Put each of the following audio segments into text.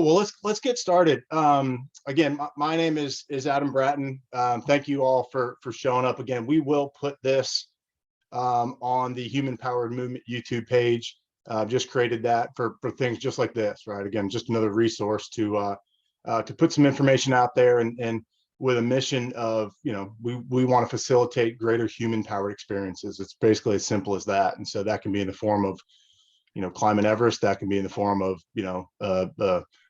Well, let's get started. Again, my name is Adam Bratton. Thank you all for showing up again. We will put this on the Human Powered Movement YouTube page. Just created that for things just like this, right? Again, just another resource to put some information out there, and with a mission of, we want to facilitate greater human powered experiences. It's basically as simple as that. And so that can be in the form of, climbing Everest. That can be in the form of,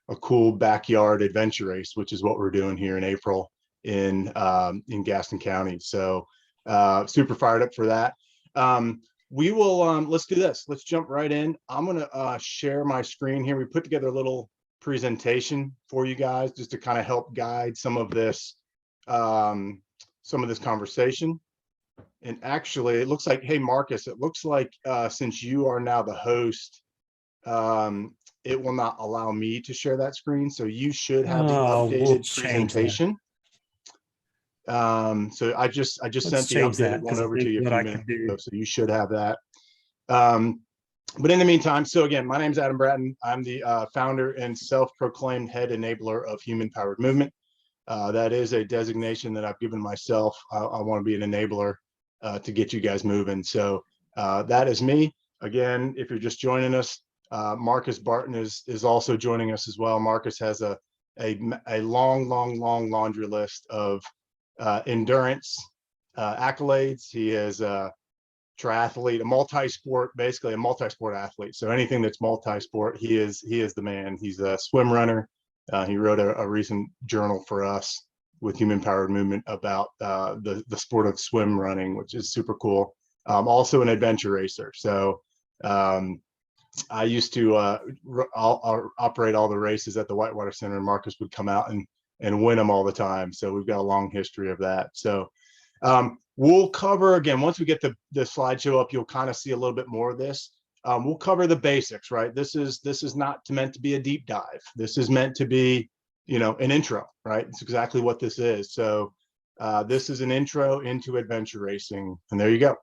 a cool backyard adventure race, which is what we're doing here in April in Gaston County. So super fired up for that. We will, let's do this. Let's jump right in. I'm going to share my screen here. We put together a little presentation for you guys just to kind of help guide some of this conversation. And actually, it looks like, hey, Marcus, it looks like since you are now the host, it will not allow me to share that screen. So you should have the updated presentation. So I just sent the updated one over to you a few minutes ago, so you should have that. But in the meantime, so again, my name is Adam Bratton. I'm the founder and self-proclaimed head enabler of Human Powered Movement. That is a designation that I've given myself. I want to be an enabler to get you guys moving. So that is me. Again, if you're just joining us, Marcus Barton is also joining us as well. Marcus has a long laundry list of endurance accolades. He is a triathlete, basically a multi-sport athlete. So anything that's multi-sport, he is the man. He's a swim runner. He wrote a recent journal for us with Human Powered Movement about the sport of swim running, which is super cool. Also an adventure racer. So I used to I'll operate all the races at the Whitewater Center, and Marcus would come out and win them all the time. So we've got a long history of that. So we'll cover, again, once we get the slideshow up, you'll kind of see a little bit more of this. We'll cover the basics, right? This is not meant to be a deep dive. This is meant to be, an intro, right? It's exactly what this is. So this is an intro into adventure racing, and there you go.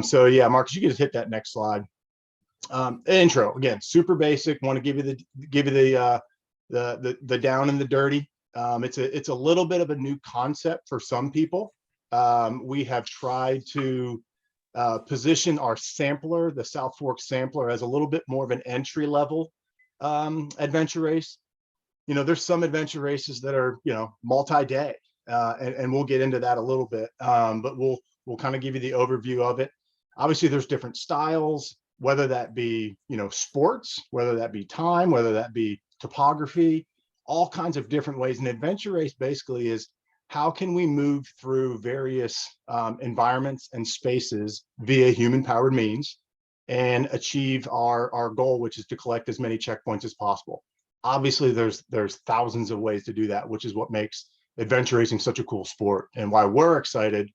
So yeah, Marcus, you can just hit that next slide. Intro, again, super basic. Want to give you the down and the dirty. It's a little bit of a new concept for some people. We have tried to position our sampler, the South Fork sampler, as a little bit more of an entry level adventure race. There's some adventure races that are, multi-day, and we'll get into that a little bit. But we'll kind of give you the overview of it. Obviously, there's different styles, whether that be, sports, whether that be time, whether that be topography, all kinds of different ways. An adventure race basically is, how can we move through various environments and spaces via human powered means and achieve our goal, which is to collect as many checkpoints as possible. Obviously, there's thousands of ways to do that, which is what makes adventure racing such a cool sport, and why we're excited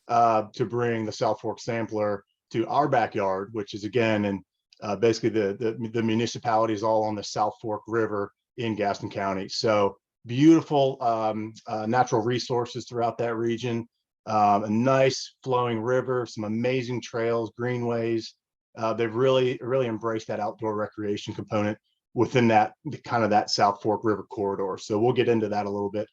to bring the South Fork sampler to our backyard, which is, again, and basically the municipality is all on the South Fork River in Gaston County. So beautiful natural resources throughout that region, a nice flowing river, some amazing trails, greenways. They've really embraced that outdoor recreation component within that kind of that South Fork River corridor. So we'll get into that a little bit.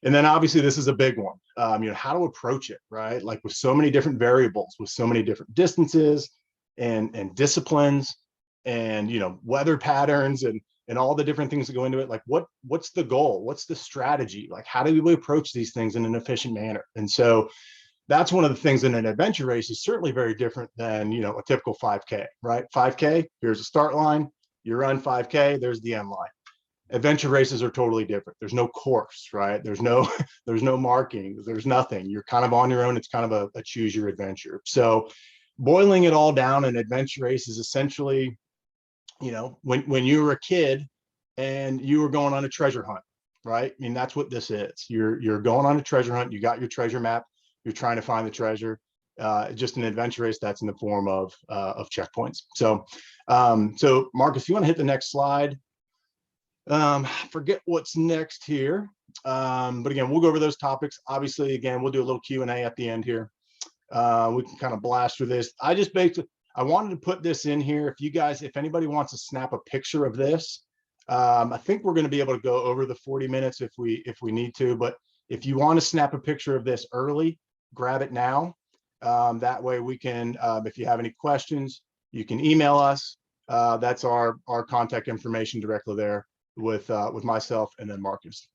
And then obviously this is a big one, how to approach it, right? Like with so many different variables, with so many different distances and disciplines and, weather patterns and all the different things that go into it. Like what's the goal? What's the strategy? Like, how do we approach these things in an efficient manner? And so that's one of the things in an adventure race is certainly very different than, a typical 5K, right? 5K, here's a start line, you run 5K, there's the end line. Adventure races are totally different. There's no course, right? There's no marking, there's nothing. You're kind of on your own. It's kind of a choose your adventure. So boiling it all down, an adventure race is essentially, when you were a kid and you were going on a treasure hunt, right? I mean, that's what this is. You're going on a treasure hunt. You got your treasure map. You're trying to find the treasure. Just an adventure race that's in the form of checkpoints. So Marcus, you want to hit the next slide? Forget what's next here. But again, we'll go over those topics. Obviously, again, we'll do a little Q&A at the end here. We can kind of blast through this. I wanted to put this in here. If anybody wants to snap a picture of this, I think we're going to be able to go over the 40 minutes if we need to, but if you want to snap a picture of this early, grab it now. That way we can, if you have any questions, you can email us. That's our contact information directly there with myself and then Marcus.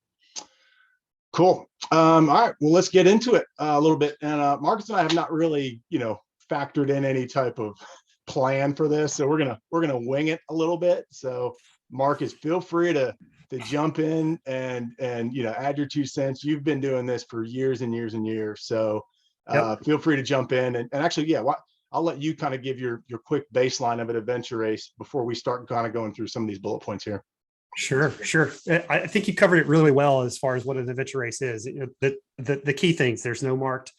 Cool. All right, well, let's get into it a little bit. And Marcus and I have not really, factored in any type of plan for this, so we're gonna wing it a little bit. So Marcus, feel free to jump in and add your 2 cents. You've been doing this for years and years and years, so feel free to jump in and actually, yeah, I'll let you kind of give your quick baseline of an adventure race before we start kind of going through some of these bullet points here. Sure. I think you covered it really well as far as what an adventure race is. The key things, there's no marked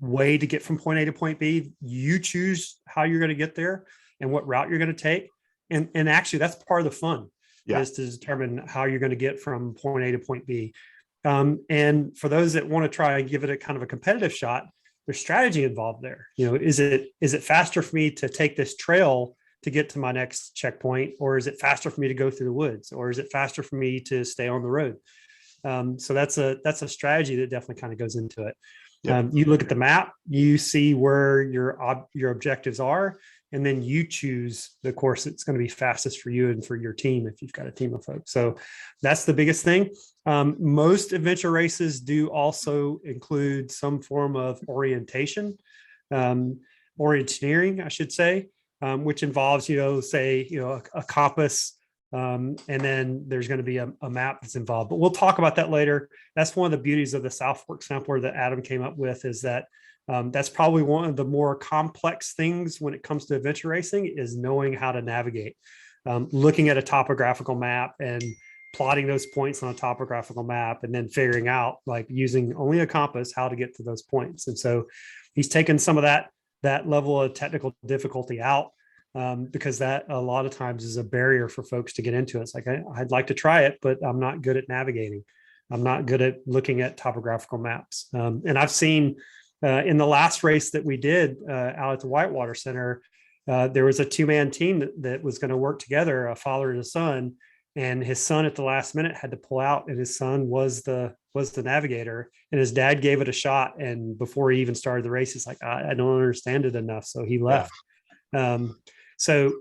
way to get from point A to point B. You choose how you're going to get there and what route you're going to take. And actually, that's part of the fun, is to determine how you're going to get from point A to point B. And for those that want to try and give it a kind of a competitive shot, there's strategy involved there. Is it faster for me to take this trail to get to my next checkpoint, or is it faster for me to go through the woods, or is it faster for me to stay on the road? So that's a strategy that definitely kind of goes into it. You look at the map, you see where your objectives are, and then you choose the course that's going to be fastest for you and for your team if you've got a team of folks. So that's the biggest thing. Most adventure races do also include some form of orientation, orienteering, I should say, which involves, a compass, and then there's going to be a map that's involved. But we'll talk about that later. That's one of the beauties of the South Fork sampler that Adam came up with, is that that's probably one of the more complex things when it comes to adventure racing, is knowing how to navigate, looking at a topographical map and plotting those points on a topographical map, and then figuring out, like, using only a compass, how to get to those points. And so he's taken some of that level of technical difficulty out, because that a lot of times is a barrier for folks to get into it. It's like, I'd like to try it, but I'm not good at navigating. I'm not good at looking at topographical maps. And I've seen in the last race that we did out at the Whitewater Center, there was a 2-man team that was going to work together, a father and a son, and his son at the last minute had to pull out, and his son was the navigator, and his dad gave it a shot. And before he even started the race, he's like, I don't understand it enough. So he left. So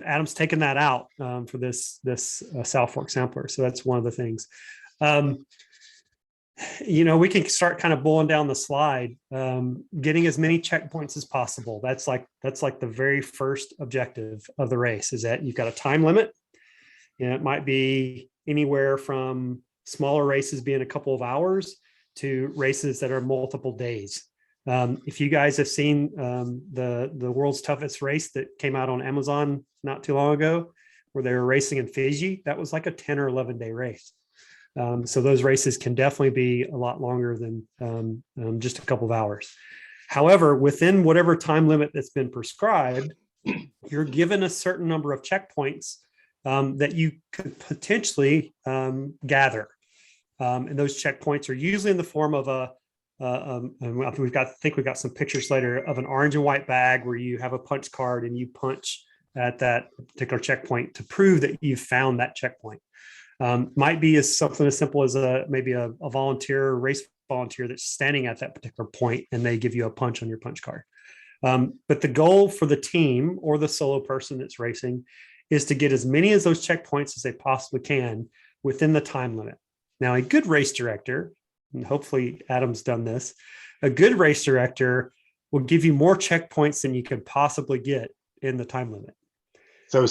Adam's taken that out for this South Fork sampler. So that's one of the things. We can start kind of boiling down the slide, getting as many checkpoints as possible. That's like the very first objective of the race, is that you've got a time limit. And it might be anywhere from smaller races being a couple of hours to races that are multiple days. If you guys have seen the world's toughest race that came out on Amazon not too long ago, where they were racing in Fiji, that was like a 10 or 11 day race. So those races can definitely be a lot longer than just a couple of hours. However, within whatever time limit that's been prescribed, you're given a certain number of checkpoints that you could potentially gather. And those checkpoints are usually in the form of and we've got some pictures later of an orange and white bag where you have a punch card and you punch at that particular checkpoint to prove that you've found that checkpoint. Might be something as simple as maybe a volunteer, race volunteer that's standing at that particular point, and they give you a punch on your punch card. But the goal for the team or the solo person that's racing is to get as many of those checkpoints as they possibly can within the time limit. Now, a good race director, and hopefully Adam's done this, a good race director will give you more checkpoints than you could possibly get in the time limit. So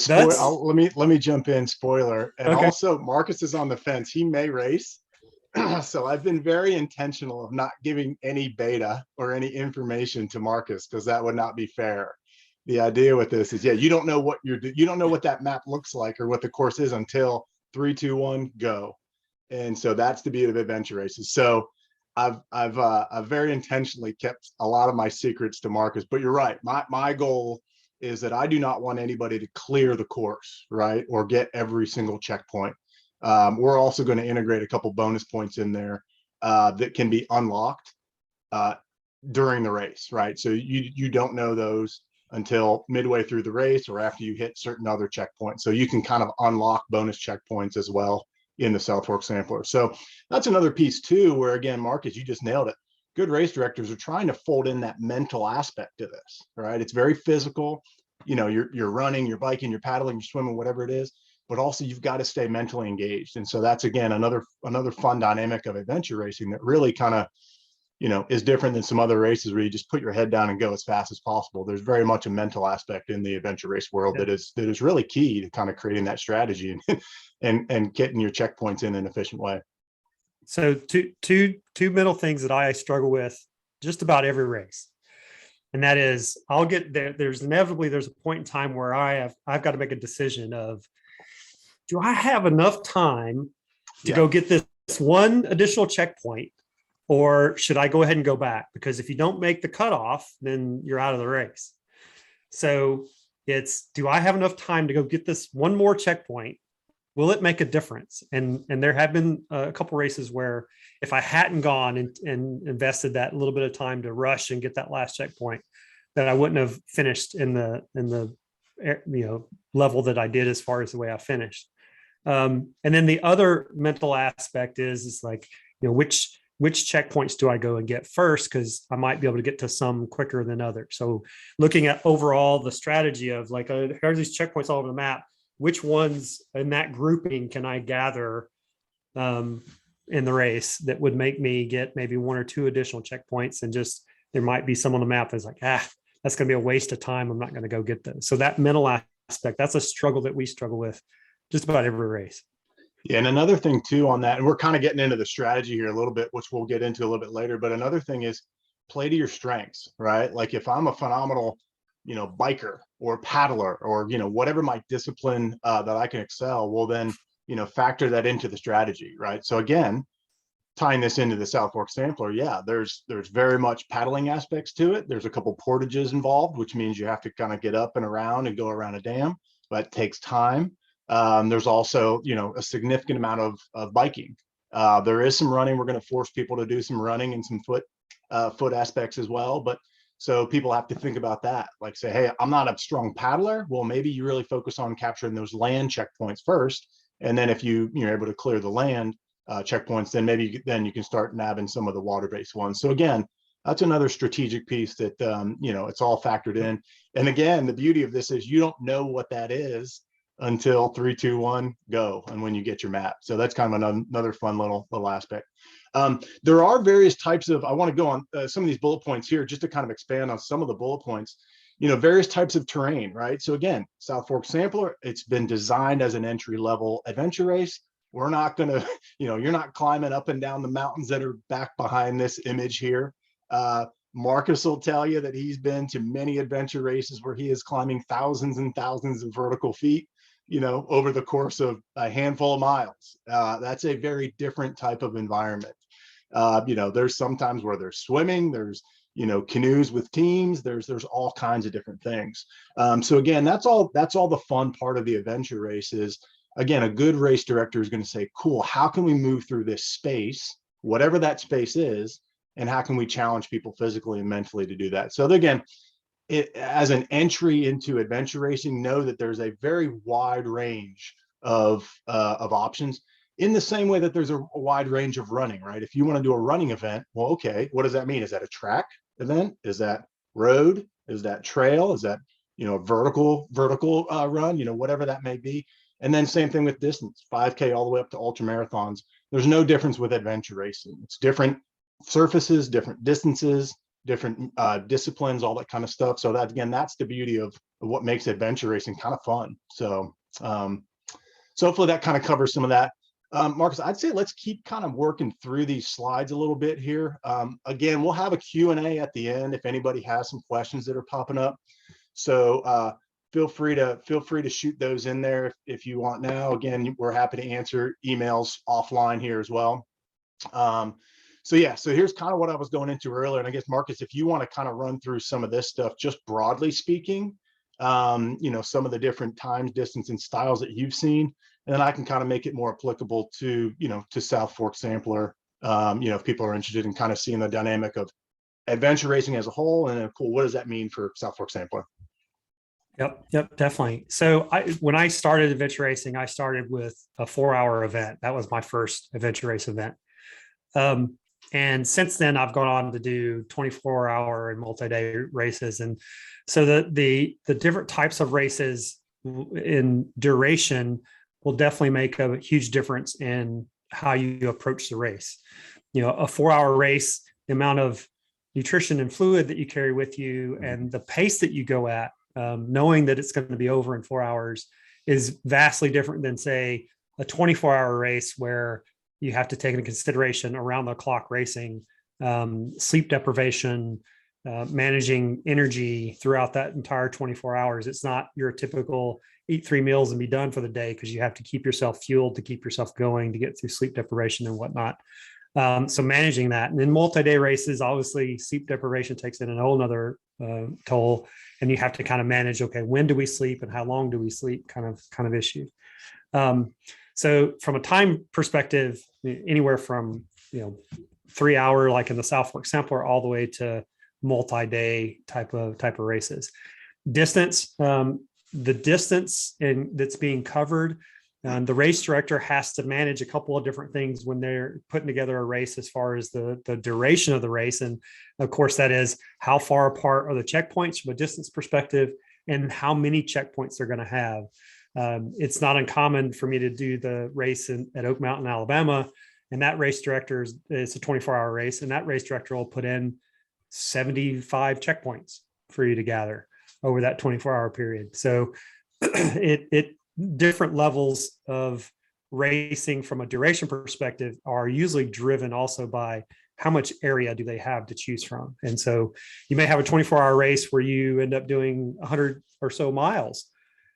let me jump in, spoiler. And okay. Also, Marcus is on the fence. He may race. So I've been very intentional of not giving any beta or any information to Marcus, because that would not be fair. The idea with this is, you don't know what you don't know what that map looks like or what the course is until 3, 2, 1, go. And so that's the beauty of adventure races. So I've very intentionally kept a lot of my secrets to Marcus. But you're right. My goal is that I do not want anybody to clear the course, right, or get every single checkpoint. We're also going to integrate a couple bonus points in there that can be unlocked during the race, right? So you don't know those. until midway through the race or after you hit certain other checkpoints. So you can kind of unlock bonus checkpoints as well in the South Fork Sampler. So that's another piece too, where again, Marcus, you just nailed it. Good race directors are trying to fold in that mental aspect to this, right? It's very physical. You know, you're running, you're biking, you're paddling, you're swimming, whatever it is, but also you've got to stay mentally engaged. And so that's again another fun dynamic of adventure racing that really kind of, you know, is different than some other races where you just put your head down and go as fast as possible. There's very much a mental aspect in the adventure race world that is really key to kind of creating that strategy and getting your checkpoints in an efficient way. So two middle things that I struggle with just about every race. And that is I'll get there. There's a point in time where I've got to make a decision of, do I have enough time to go get this one additional checkpoint, or should I go ahead and go back? Because if you don't make the cutoff, then you're out of the race. So it's, do I have enough time to go get this one more checkpoint? Will it make a difference? And there have been a couple races where if I hadn't gone and invested that little bit of time to rush and get that last checkpoint, that I wouldn't have finished in the level that I did as far as the way I finished. And then the other mental aspect is like, which checkpoints do I go and get first? Because I might be able to get to some quicker than others. So looking at overall the strategy of like, here's these checkpoints all over the map, which ones in that grouping can I gather in the race that would make me get maybe one or two additional checkpoints, and just there might be some on the map that's like, that's going to be a waste of time. I'm not going to go get those. So that mental aspect, that's a struggle that we struggle with just about every race. Yeah, and another thing too on that, and we're kind of getting into the strategy here a little bit, which we'll get into a little bit later, but another thing is play to your strengths, right? Like if I'm a phenomenal, biker or paddler or, whatever my discipline that I can excel, well then, factor that into the strategy, right? So again, tying this into the South Fork Sampler, there's very much paddling aspects to it. There's a couple portages involved, which means you have to kind of get up and around and go around a dam, but it takes time. There's also, a significant amount of biking. There is some running. We're going to force people to do some running and some foot aspects as well. But so people have to think about that. Like say, hey, I'm not a strong paddler. Well, maybe you really focus on capturing those land checkpoints first. And then if you're able to clear the land checkpoints, then maybe then you can start nabbing some of the water-based ones. So again, that's another strategic piece that, it's all factored in. And again, the beauty of this is you don't know what that is until 3, 2, 1, go. And when you get your map. So that's kind of another fun little aspect. There are various types of, I want to go on some of these bullet points here just to kind of expand on some of the bullet points, various types of terrain, right? So again, South Fork Sampler, it's been designed as an entry-level adventure race. We're not going to, you're not climbing up and down the mountains that are back behind this image here. Marcus will tell you that he's been to many adventure races where he is climbing thousands and thousands of vertical feet, over the course of a handful of miles. That's a very different type of environment. There's sometimes where there's swimming, there's, canoes with teams, there's all kinds of different things. So again, that's all the fun part of the adventure race is, again, a good race director is going to say, cool, how can we move through this space, whatever that space is, and how can we challenge people physically and mentally to do that? So again, as an entry into adventure racing, know that there's a very wide range of options, in the same way that there's a wide range of running, right? If you want to do a running event, well, okay, what does that mean? Is that a track event? Is that road? Is that trail? Is that, vertical run, whatever that may be. And then same thing with distance, 5K all the way up to ultra marathons. There's no difference with adventure racing. It's different surfaces, different distances, different disciplines, all that kind of stuff. So that, again, that's the beauty of what makes adventure racing kind of fun. So hopefully that kind of covers some of that. Marcus, I'd say let's keep kind of working through these slides a little bit here. Again, we'll have a Q&A at the end if anybody has some questions that are popping up. So feel free to shoot those in there if you want now. Again, we're happy to answer emails offline here as well. So here's kind of what I was going into earlier. And I guess, Marcus, if you want to kind of run through some of this stuff, just broadly speaking, some of the different times, distance, and styles that you've seen, and then I can kind of make it more applicable to, to South Fork Sampler, if people are interested in kind of seeing the dynamic of adventure racing as a whole, and then, cool, what does that mean for South Fork Sampler? Yep, definitely. So when I started adventure racing, I started with a 4-hour event. That was my first adventure race event. Um, and since then, I've gone on to do 24-hour and multi-day races. And so the different types of races in duration will definitely make a huge difference in how you approach the race. You know, a 4-hour race, the amount of nutrition and fluid that you carry with you and the pace that you go at, knowing that it's going to be over in 4 hours, is vastly different than, say, a 24-hour race where you have to take into consideration around the clock racing, sleep deprivation, managing energy throughout that entire 24 hours. It's not your typical eat 3 meals and be done for the day, because you have to keep yourself fueled to keep yourself going to get through sleep deprivation and whatnot. So managing that. And then multi-day races, obviously sleep deprivation takes in a whole nother toll, and you have to kind of manage, okay, when do we sleep and how long do we sleep kind of issue. So from a time perspective, anywhere from 3 hour, like in the South Fork Sampler, all the way to multi-day type of races. Distance, the distance that's being covered, the race director has to manage a couple of different things when they're putting together a race, as far as the duration of the race. And of course, that is how far apart are the checkpoints from a distance perspective, and how many checkpoints they're going to have. It's not uncommon for me to do the race at Oak Mountain, Alabama, and that race director it's a 24-hour race, and that race director will put in 75 checkpoints for you to gather over that 24-hour period. So it different levels of racing from a duration perspective are usually driven also by how much area do they have to choose from. And so you may have a 24-hour race where you end up doing 100 or so miles.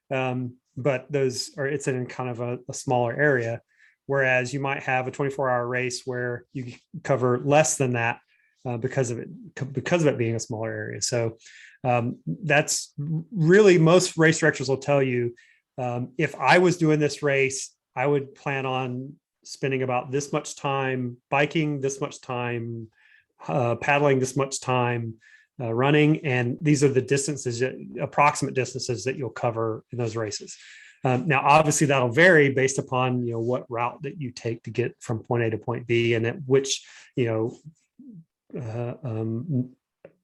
But it's in kind of a smaller area, whereas you might have a 24-hour race where you cover less than that because of it being a smaller area. So that's really, most race directors will tell you, if I was doing this race, I would plan on spending about this much time biking, this much time paddling, this much time running, and these are the approximate distances that you'll cover in those races. Now, obviously, that'll vary based upon what route that you take to get from point A to point B, and at which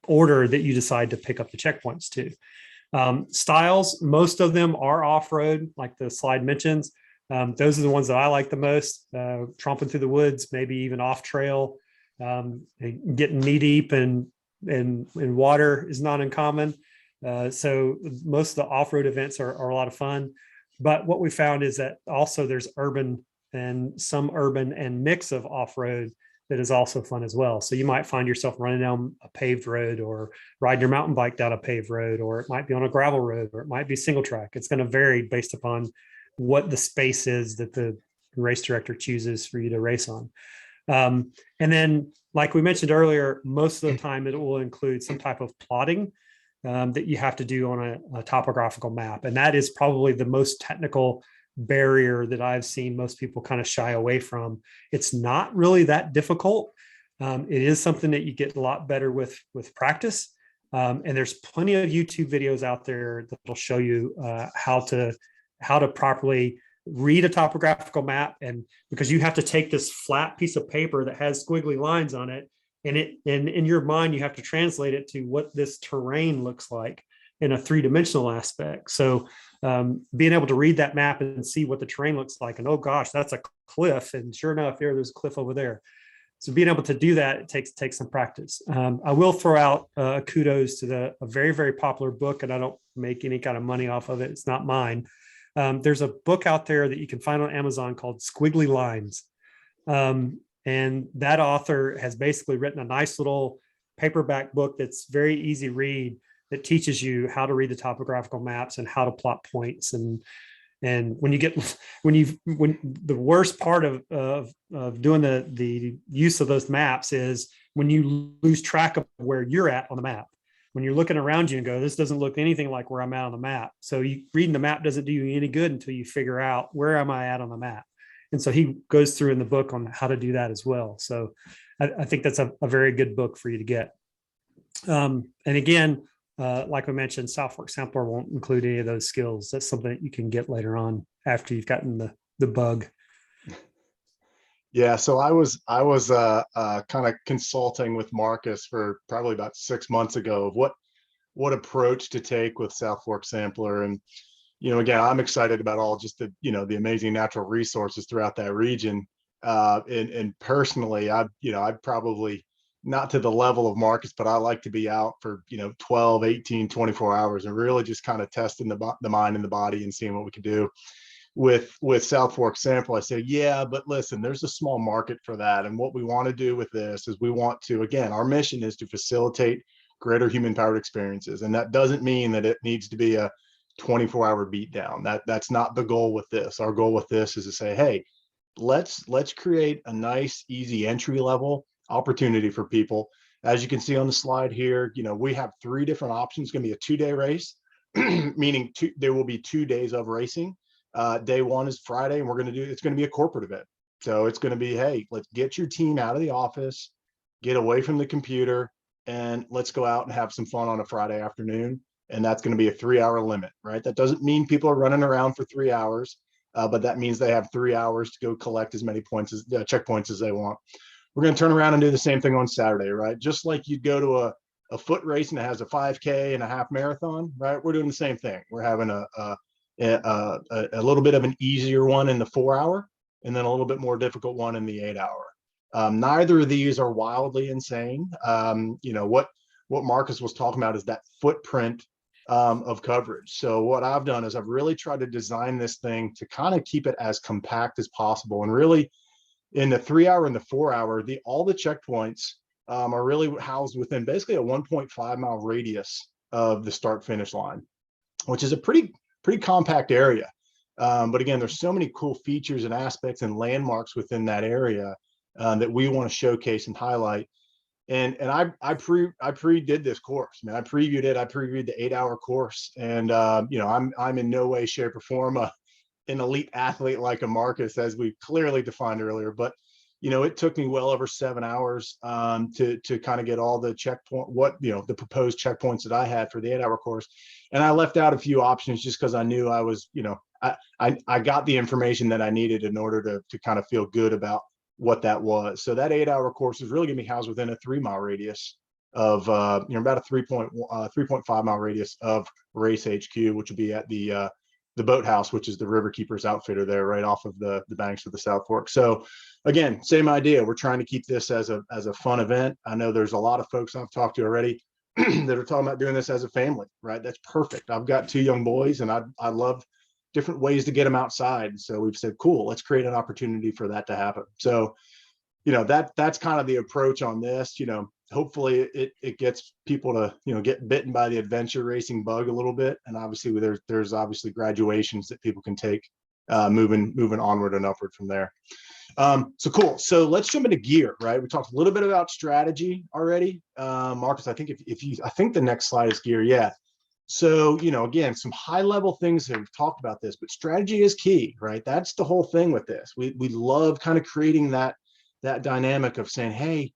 order that you decide to pick up the checkpoints to. Styles, most of them are off-road, like the slide mentions. Those are the ones that I like the most. Tromping through the woods, maybe even off trail, getting knee deep in water is not uncommon. So most of the off-road events are a lot of fun. But what we found is that also there's urban and mix of off-road that is also fun as well. So you might find yourself running down a paved road, or riding your mountain bike down a paved road, or it might be on a gravel road, or it might be single track. It's going to vary based upon what the space is that the race director chooses for you to race on. And then, like we mentioned earlier, most of the time it will include some type of plotting that you have to do on a topographical map. And that is probably the most technical barrier that I've seen most people kind of shy away from. It's not really that difficult. It is something that you get a lot better with practice. And there's plenty of YouTube videos out there that will show you how to properly read a topographical map. And because you have to take this flat piece of paper that has squiggly lines on it, and in your mind, you have to translate it to what this terrain looks like in a 3-dimensional aspect. So being able to read that map and see what the terrain looks like, and oh gosh, that's a cliff, and sure enough, there's a cliff over there. So being able to do that, it takes some practice. I will throw out kudos to a very, very popular book, and I don't make any kind of money off of it. It's not mine. There's a book out there that you can find on Amazon called Squiggly Lines. And that author has basically written a nice little paperback book that's very easy read, that teaches you how to read the topographical maps and how to plot points. And when the worst part of doing the use of those maps is when you lose track of where you're at on the map. When you're looking around you and go, this doesn't look anything like where I'm at on the map. So reading the map doesn't do you any good until you figure out, where am I at on the map? And so he goes through in the book on how to do that as well. So I think that's a very good book for you to get. And again, like we mentioned, South Fork Sampler won't include any of those skills. That's something that you can get later on after you've gotten the bug. Yeah, so I was kind of consulting with Marcus for probably about 6 months ago of what approach to take with South Fork Sampler. And again, I'm excited about all just the amazing natural resources throughout that region. And personally, I'd probably not to the level of Marcus, but I like to be out for 12, 18, 24 hours and really just kind of testing the mind and the body and seeing what we can do. With South Fork Sample, I say, yeah, but listen, there's a small market for that. And what we want to do with this is we want to, again, our mission is to facilitate greater human powered experiences. And that doesn't mean that it needs to be a 24-hour beat down. That's not the goal with this. Our goal with this is to say, hey, let's create a nice, easy entry level opportunity for people. As you can see on the slide here, we have 3 different options. It's going to be a 2-day race, meaning there will be 2 days of racing. Day 1 is Friday, and it's going to be a corporate event. So it's going to be, hey, let's get your team out of the office, get away from the computer, and let's go out and have some fun on a Friday afternoon. And that's going to be a 3-hour limit, right? That doesn't mean people are running around for 3 hours, but that means they have 3 hours to go collect as many checkpoints as they want. We're going to turn around and do the same thing on Saturday, right? Just like you'd go to a foot race and it has a 5K and a half marathon, right? We're doing the same thing. We're having a little bit of an easier one in the 4-hour and then a little bit more difficult one in the 8-hour. Neither of these are wildly insane. What Marcus was talking about is that footprint of coverage. So what I've done is I've really tried to design this thing to kind of keep it as compact as possible. And really in the 3-hour and the 4-hour, all the checkpoints are really housed within basically a 1.5-mile radius of the start finish line, which is a pretty compact area. But again, there's so many cool features and aspects and landmarks within that area that we want to showcase and highlight. And I pre-did this course. I mean, I previewed it. I previewed the 8-hour course, and I'm in no way, shape, or form an elite athlete like a Marcus, as we clearly defined earlier. But it took me well over 7 hours to kind of get all the the proposed checkpoints that I had for the 8-hour course. And I left out a few options just because I knew I was, I got the information that I needed in order to kind of feel good about what that was. So that 8-hour course is really going to be housed within a 3-mile radius of, about a 3.5-mile radius of Race HQ, which will be at the boathouse, which is the Riverkeepers outfitter there right off of the banks of the South Fork. So again, same idea. We're trying to keep this as a fun event. I know there's a lot of folks I've talked to already that are talking about doing this as a family, right? That's perfect. I've got 2 young boys and I love different ways to get them outside. So we've said, cool, let's create an opportunity for that to happen. So, that's kind of the approach on this. Hopefully it gets people to, get bitten by the adventure racing bug a little bit. And obviously there's obviously graduations that people can take moving onward and upward from there. So cool. So let's jump into gear, right? We talked a little bit about strategy already. Marcus, I think I think the next slide is gear. Yeah. So, again, some high level things that we've talked about this, but strategy is key, right? That's the whole thing with this. We love kind of creating that dynamic of saying, hey,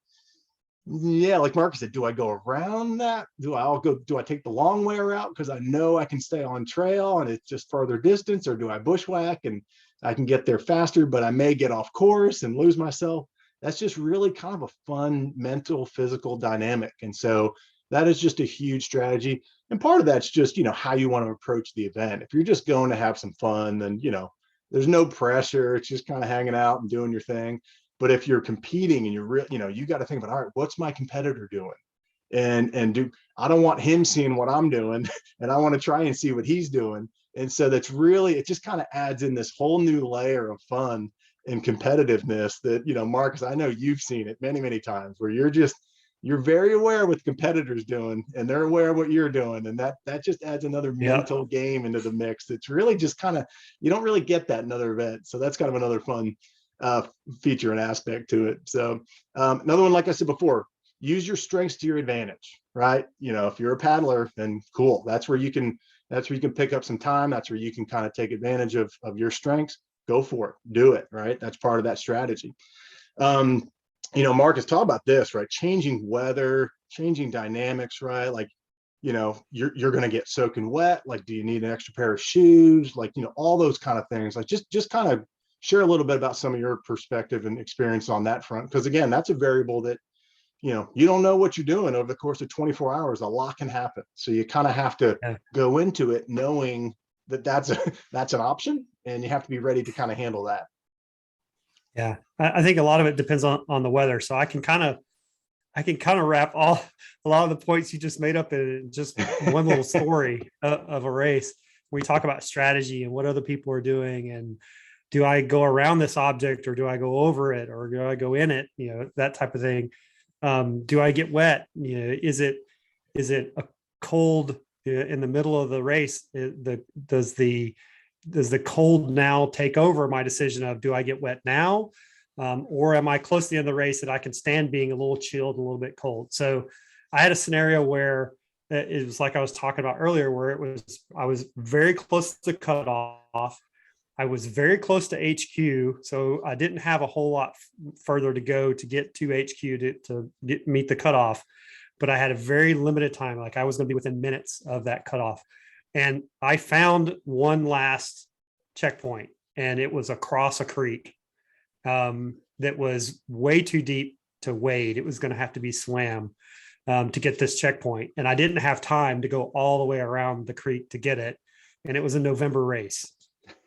yeah, like Marcus said, do I go around that? Do I take the long way around because I know I can stay on trail and it's just further distance, or do I bushwhack and I can get there faster, but I may get off course and lose myself? That's just really kind of a fun mental, physical dynamic. And so that is just a huge strategy. And part of that's just, how you want to approach the event. If you're just going to have some fun, then, there's no pressure. It's just kind of hanging out and doing your thing. But if you're competing and you're real, you got to think about, all right, what's my competitor doing? And I don't want him seeing what I'm doing, and I want to try and see what he's doing. And so it just kind of adds in this whole new layer of fun and competitiveness that, Marcus, I know you've seen it many, many times where you're very aware of what the competitor's doing and they're aware of what you're doing. And that just adds another mental game into the mix. It's really just kind of, you don't really get that in other events. So that's kind of another fun feature and aspect to it. So another one, like I said before, use your strengths to your advantage, right? If you're a paddler, then cool. That's where you can pick up some time. That's where you can kind of take advantage of your strengths. Go for it, do it, right? That's part of that strategy. Marcus, talk about this, right? Changing weather, changing dynamics, right? Like you're going to get soaking wet. Like, do you need an extra pair of shoes? Like, all those kind of things. Like, just kind of share a little bit about some of your perspective and experience on that front. Because again, that's a variable that, you don't know what you're doing over the course of 24 hours. A lot can happen. So you kind of have to go into it knowing that that's an option, and you have to be ready to kind of handle that. Yeah, I think a lot of it depends on the weather. So I can kind of wrap a lot of the points you just made up in just one little story of a race. We talk about strategy and what other people are doing, and do I go around this object, or do I go over it, or do I go in it? That type of thing. Do I get wet? Is it a cold in the middle of the race? Does the cold now take over my decision of, do I get wet now? Or am I close to the end of the race that I can stand being a little chilled, a little bit cold? So I had a scenario where it was like I was talking about earlier, where I was very close to cut off. I was very close to HQ, so I didn't have a whole lot further to go to get to HQ to meet the cutoff, but I had a very limited time. Like, I was going to be within minutes of that cutoff. And I found one last checkpoint, and it was across a creek that was way too deep to wade. It was going to have to be swam to get this checkpoint. And I didn't have time to go all the way around the creek to get it. And it was a November race.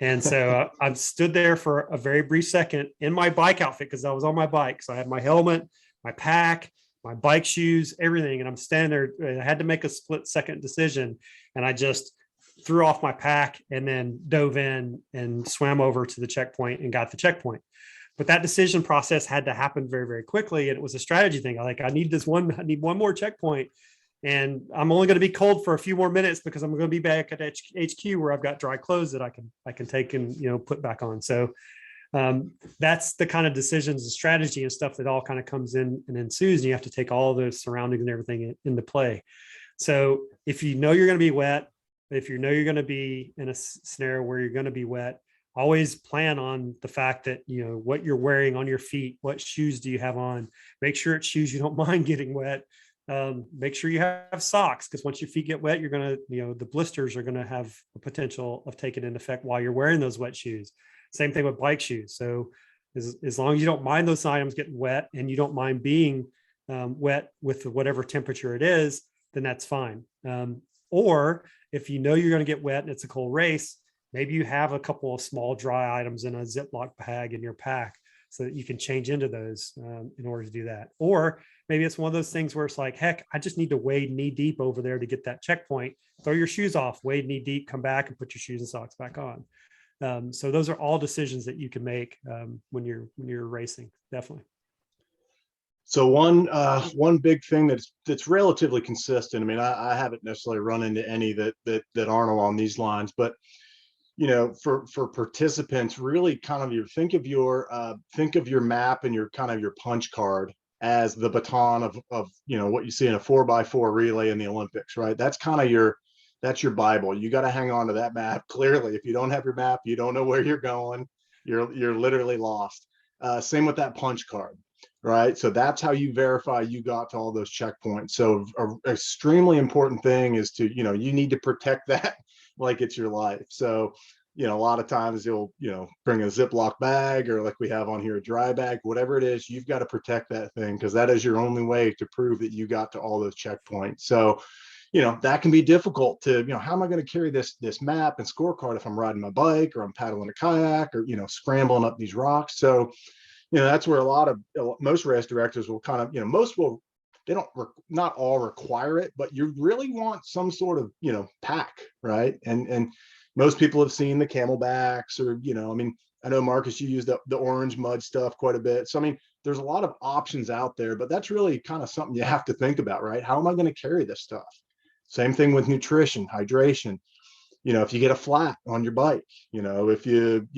And so I stood there for a very brief second in my bike outfit, because I was on my bike. So I had my helmet, my pack, my bike shoes, everything. And I'm standing there. I had to make a split-second decision. And I just threw off my pack and then dove in and swam over to the checkpoint and got the checkpoint. But that decision process had to happen very, very quickly. And it was a strategy thing. I need one more checkpoint. And I'm only going to be cold for a few more minutes, because I'm going to be back at HQ where I've got dry clothes that I can take and put back on. So that's the kind of decisions and strategy and stuff that all kind of comes in and ensues. And you have to take all those surroundings and everything into play. So if you know you're going to be wet, if you know you're going to be in a scenario where you're going to be wet, always plan on the fact that, what you're wearing on your feet, what shoes do you have on? Make sure it's shoes you don't mind getting wet. Make sure you have socks, because once your feet get wet, you're going to, the blisters are going to have a potential of taking into effect while you're wearing those wet shoes. Same thing with bike shoes. So as long as you don't mind those items getting wet, and you don't mind being wet with whatever temperature it is, then that's fine. Or if you know you're going to get wet and it's a cold race, maybe you have a couple of small dry items in a Ziploc bag in your pack, so that you can change into those in order to do that. Or maybe it's one of those things where it's like, heck, I just need to wade knee deep over there to get that checkpoint. Throw your shoes off, wade knee deep, come back and put your shoes and socks back on. So those are all decisions that you can make when you're racing, definitely. So one big thing that's relatively consistent. I mean, I haven't necessarily run into any that aren't along these lines, but for participants, really kind of think of your map and your kind of your punch card as the baton of what you see in a 4x4 relay in the Olympics, right? That's kind of that's your Bible. You got to hang on to that map. Clearly, if you don't have your map, you don't know where you're going. You're literally lost. Same with that punch card, right? So that's how you verify you got to all those checkpoints. So an extremely important thing is to, you need to protect that like it's your life. So, a lot of times you'll, bring a Ziploc bag, or like we have on here, a dry bag, whatever it is, you've got to protect that thing, because that is your only way to prove that you got to all those checkpoints. So, that can be difficult to, how am I going to carry this map and scorecard if I'm riding my bike, or I'm paddling a kayak, or, scrambling up these rocks. So, that's where most race directors will kind of, they don't, not all require it, but you really want some sort of, pack, right? And most people have seen the camelbacks, or, I know, Marcus, you use the orange mud stuff quite a bit. So, there's a lot of options out there, but that's really kind of something you have to think about, right? How am I going to carry this stuff? Same thing with nutrition, hydration. If you get a flat on your bike, if you,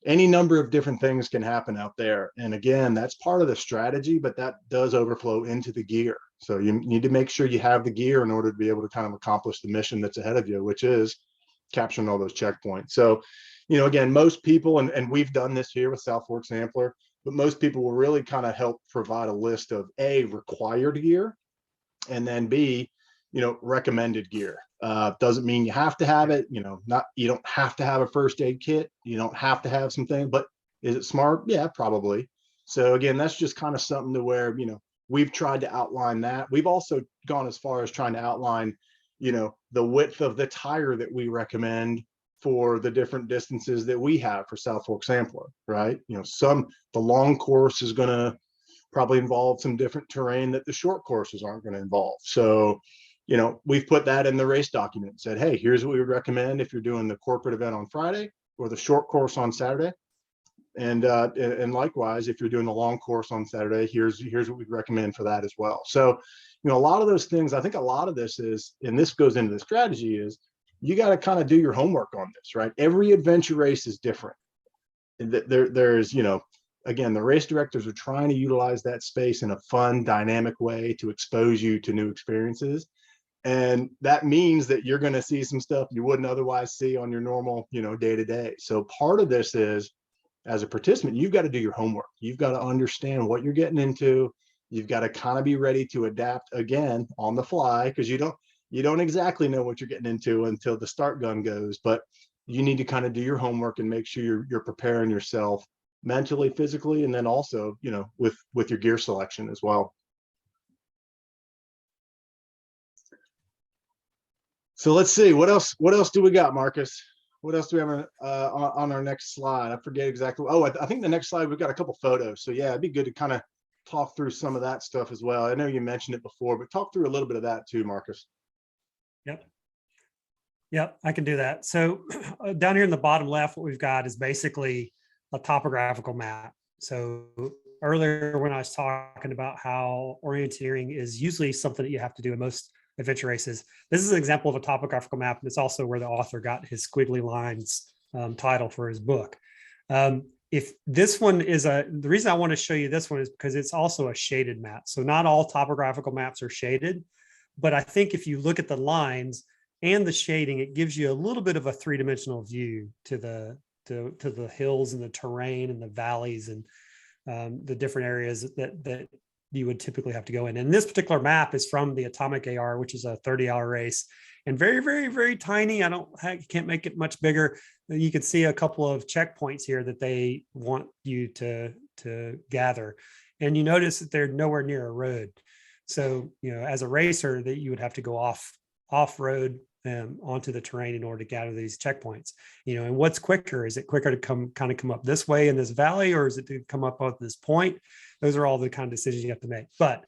any number of different things can happen out there. And again, that's part of the strategy, but that does overflow into the gear. So you need to make sure you have the gear in order to be able to kind of accomplish the mission that's ahead of you, which is capturing all those checkpoints. So, again, most people, and we've done this here with South Fork Sampler, but most people will really kind of help provide a list of A, required gear, and then B, recommended gear. Doesn't mean you have to have it, you don't have to have a first aid kit. You don't have to have something, but is it smart? Yeah, probably. So again, that's just kind of something to where, we've tried to outline that. We've also gone as far as trying to outline, the width of the tire that we recommend for the different distances that we have for South Fork Sampler, right? The long course is going to probably involve some different terrain that the short courses aren't going to involve. So, we've put that in the race document and said, hey, here's what we would recommend if you're doing the corporate event on Friday or the short course on Saturday. And likewise, if you're doing the long course on Saturday, here's what we'd recommend for that as well. So, a lot of those things, I think a lot of this is, and this goes into the strategy, is you got to kind of do your homework on this, right? Every adventure race is different. There's, again, the race directors are trying to utilize that space in a fun, dynamic way to expose you to new experiences. And that means that you're going to see some stuff you wouldn't otherwise see on your normal, day to day. So part of this is, as a participant, you've got to do your homework. You've got to understand what you're getting into. You've got to kind of be ready to adapt again on the fly, because you don't exactly know what you're getting into until the start gun goes, but you need to kind of do your homework and make sure you're preparing yourself mentally, physically, and then also, with your gear selection as well. So let's see, what else do we got, Marcus? What else do we have on our next slide? I forget exactly. Oh, I think the next slide, we've got a couple photos. So yeah, it'd be good to kind of talk through some of that stuff as well. I know you mentioned it before, but talk through a little bit of that too, Marcus. Yep, I can do that. So down here in the bottom left, what we've got is basically a topographical map. So earlier when I was talking about how orienteering is usually something that you have to do in most adventure races, this is an example of a topographical map, and it's also where the author got his squiggly lines title for his book. If this one is the reason I want to show you this one is because it's also a shaded map. So not all topographical maps are shaded, but I think if you look at the lines and the shading, it gives you a little bit of a three-dimensional view to the hills and the terrain and the valleys and the different areas that you would typically have to go in. And this particular map is from the Atomic AR, which is a 30-hour race, and very, very, very tiny. I can't make it much bigger. You can see a couple of checkpoints here that they want you to gather. And you notice that they're nowhere near a road. So, as a racer, that you would have to go off-road onto the terrain in order to gather these checkpoints. And what's quicker? Is it quicker to come up this way in this valley, or is it to come up at this point? Those are all the kind of decisions you have to make. But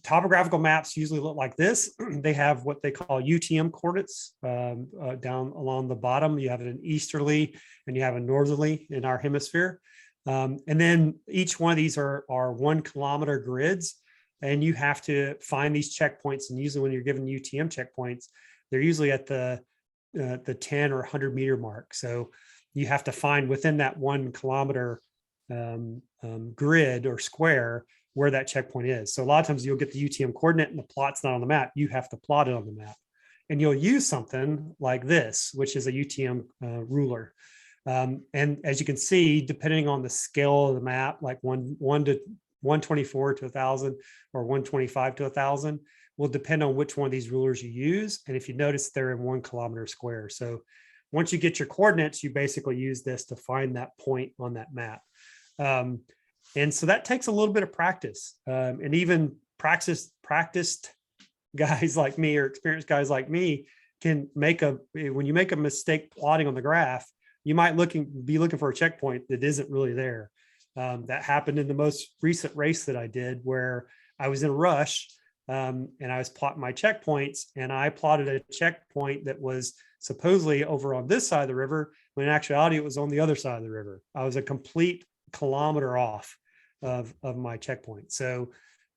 topographical maps usually look like this. They have what they call UTM coordinates down along the bottom. You have an easterly and you have a northerly in our hemisphere. And then each one of these are 1 kilometer grids. And you have to find these checkpoints. And usually when you're given UTM checkpoints, they're usually at the 10 or 100 meter mark. So you have to find within that 1 kilometer grid or square where that checkpoint is. So a lot of times you'll get the UTM coordinate and the plot's not on the map. You have to plot it on the map. And you'll use something like this, which is a UTM ruler. And as you can see, depending on the scale of the map, like 124 to 1,000 or 125 to 1,000 will depend on which one of these rulers you use. And if you notice, they're in 1 kilometer square. So once you get your coordinates, you basically use this to find that point on that map. And so that takes a little bit of practice. And even practiced guys like me or experienced guys like me can when you make a mistake plotting on the graph, you might be looking for a checkpoint that isn't really there. That happened in the most recent race that I did, where I was in a rush and I was plotting my checkpoints, and I plotted a checkpoint that was supposedly over on this side of the river, when in actuality it was on the other side of the river. I was a complete kilometer off of my checkpoint. So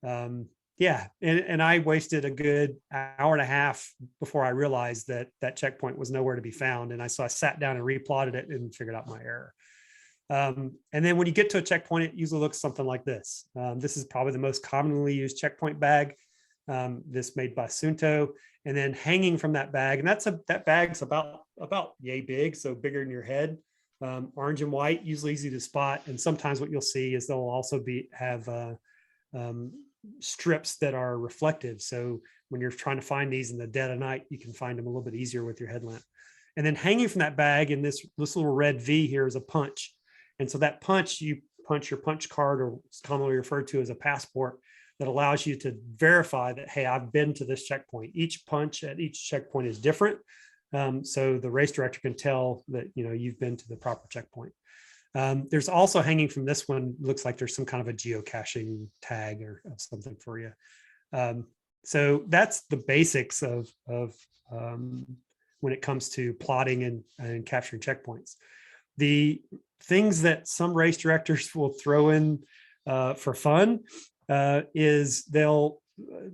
yeah, and I wasted a good hour and a half before I realized that checkpoint was nowhere to be found. And so I sat down and replotted it and figured out my error. And then when you get to a checkpoint, it usually looks something like this. This is probably the most commonly used checkpoint bag, this made by Sunto. And then hanging from that bag, and that bag's about yay big, so bigger than your head. Orange and white, usually easy to spot. And sometimes what you'll see is they'll also have strips that are reflective. So when you're trying to find these in the dead of night, you can find them a little bit easier with your headlamp. And then hanging from that bag in this little red V here is a punch. And so that punch, you punch your punch card, or it's commonly referred to as a passport, that allows you to verify that, hey, I've been to this checkpoint. Each punch at each checkpoint is different. So the race director can tell that, you've been to the proper checkpoint. There's also hanging from this one, looks like there's some kind of a geocaching tag or something for you. So that's the basics of when it comes to plotting and capturing checkpoints. The things that some race directors will throw in for fun is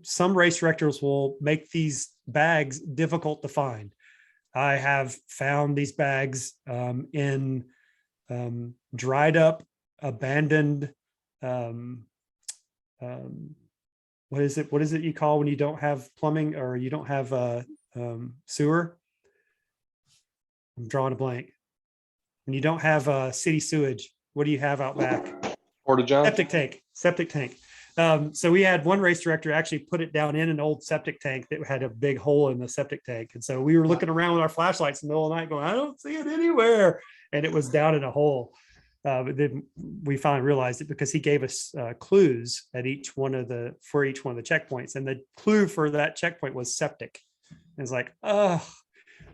some race directors will make these bags difficult to find. I have found these bags in dried up, abandoned, what is it you call when you don't have plumbing or you don't have sewer? I'm drawing a blank. When you don't have city sewage, what do you have out back? Porta-john? Septic tank. So we had one race director actually put it down in an old septic tank that had a big hole in the septic tank. And so we were looking around with our flashlights in the middle of the night going, I don't see it anywhere. And it was down in a hole. But then we finally realized it because he gave us clues for each one of the checkpoints. And the clue for that checkpoint was septic. And it's like, oh.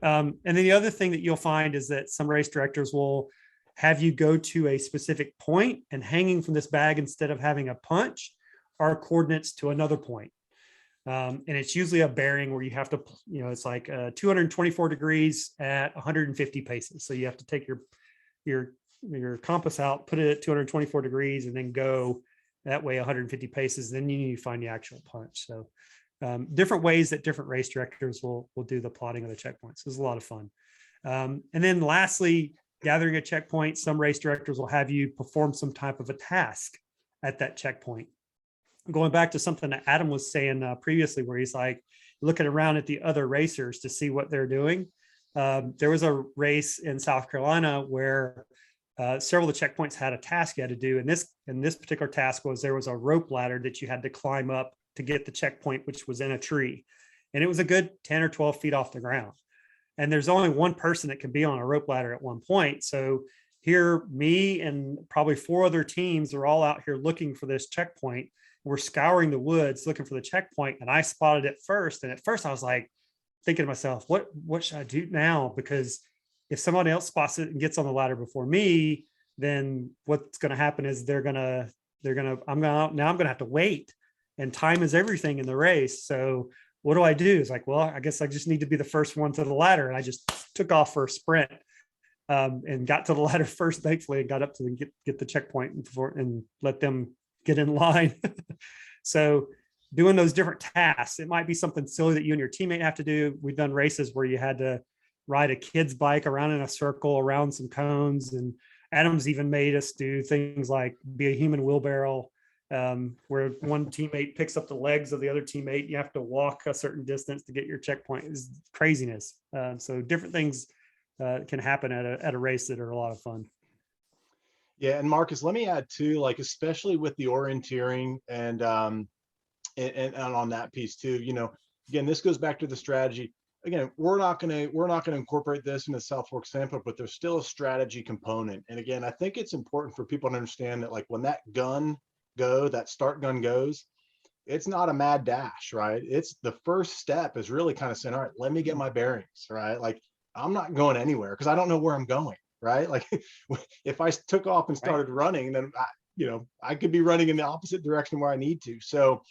And then the other thing that you'll find is that some race directors will have you go to a specific point, and hanging from this bag, instead of having a punch, are coordinates to another point. And it's usually a bearing where you have to, it's like 224 degrees at 150 paces. So you have to take your compass out, put it at 224 degrees, and then go that way 150 paces. Then you need to find the actual punch. So different ways that different race directors will do the plotting of the checkpoints. It's a lot of fun. And then lastly, gathering a checkpoint, some race directors will have you perform some type of a task at that checkpoint. Going back to something that Adam was saying previously, where he's like looking around at the other racers to see what they're doing. There was a race in South Carolina where several of the checkpoints had a task you had to do. And this particular task was, there was a rope ladder that you had to climb up to get the checkpoint, which was in a tree. And it was a good 10 or 12 feet off the ground. And there's only one person that can be on a rope ladder at one point. So here, me and probably 4 other teams are all out here looking for this checkpoint. We're scouring the woods looking for the checkpoint, and I spotted it first. And at first I was like thinking to myself, what should I do now? Because if somebody else spots it and gets on the ladder before me, then what's going to happen is I'm going to have to wait, and time is everything in the race. So what do I do? It's like, well, I guess I just need to be the first one to the ladder. And I just took off for a sprint and got to the ladder first, thankfully, and got up to get the checkpoint and let them get in line. So doing those different tasks, it might be something silly that you and your teammate have to do. We've done races where you had to ride a kid's bike around in a circle around some cones. And Adam's even made us do things like be a human wheelbarrow, where one teammate picks up the legs of the other teammate. You have to walk a certain distance to get your checkpoint. It's craziness. So different things can happen at a race that are a lot of fun. Yeah, and Marcus, let me add too, like especially with the orienteering and on that piece too. Again, this goes back to the strategy. Again, we're not gonna incorporate this in the South Fork sampler, but there's still a strategy component. And again, I think it's important for people to understand that, like, when that start gun goes, it's not a mad dash, right? It's the first step is really kind of saying, all right, let me get my bearings, right? Like, I'm not going anywhere because I don't know where I'm going, right? Like if I took off and started running, then I could be running in the opposite direction where I need to. So,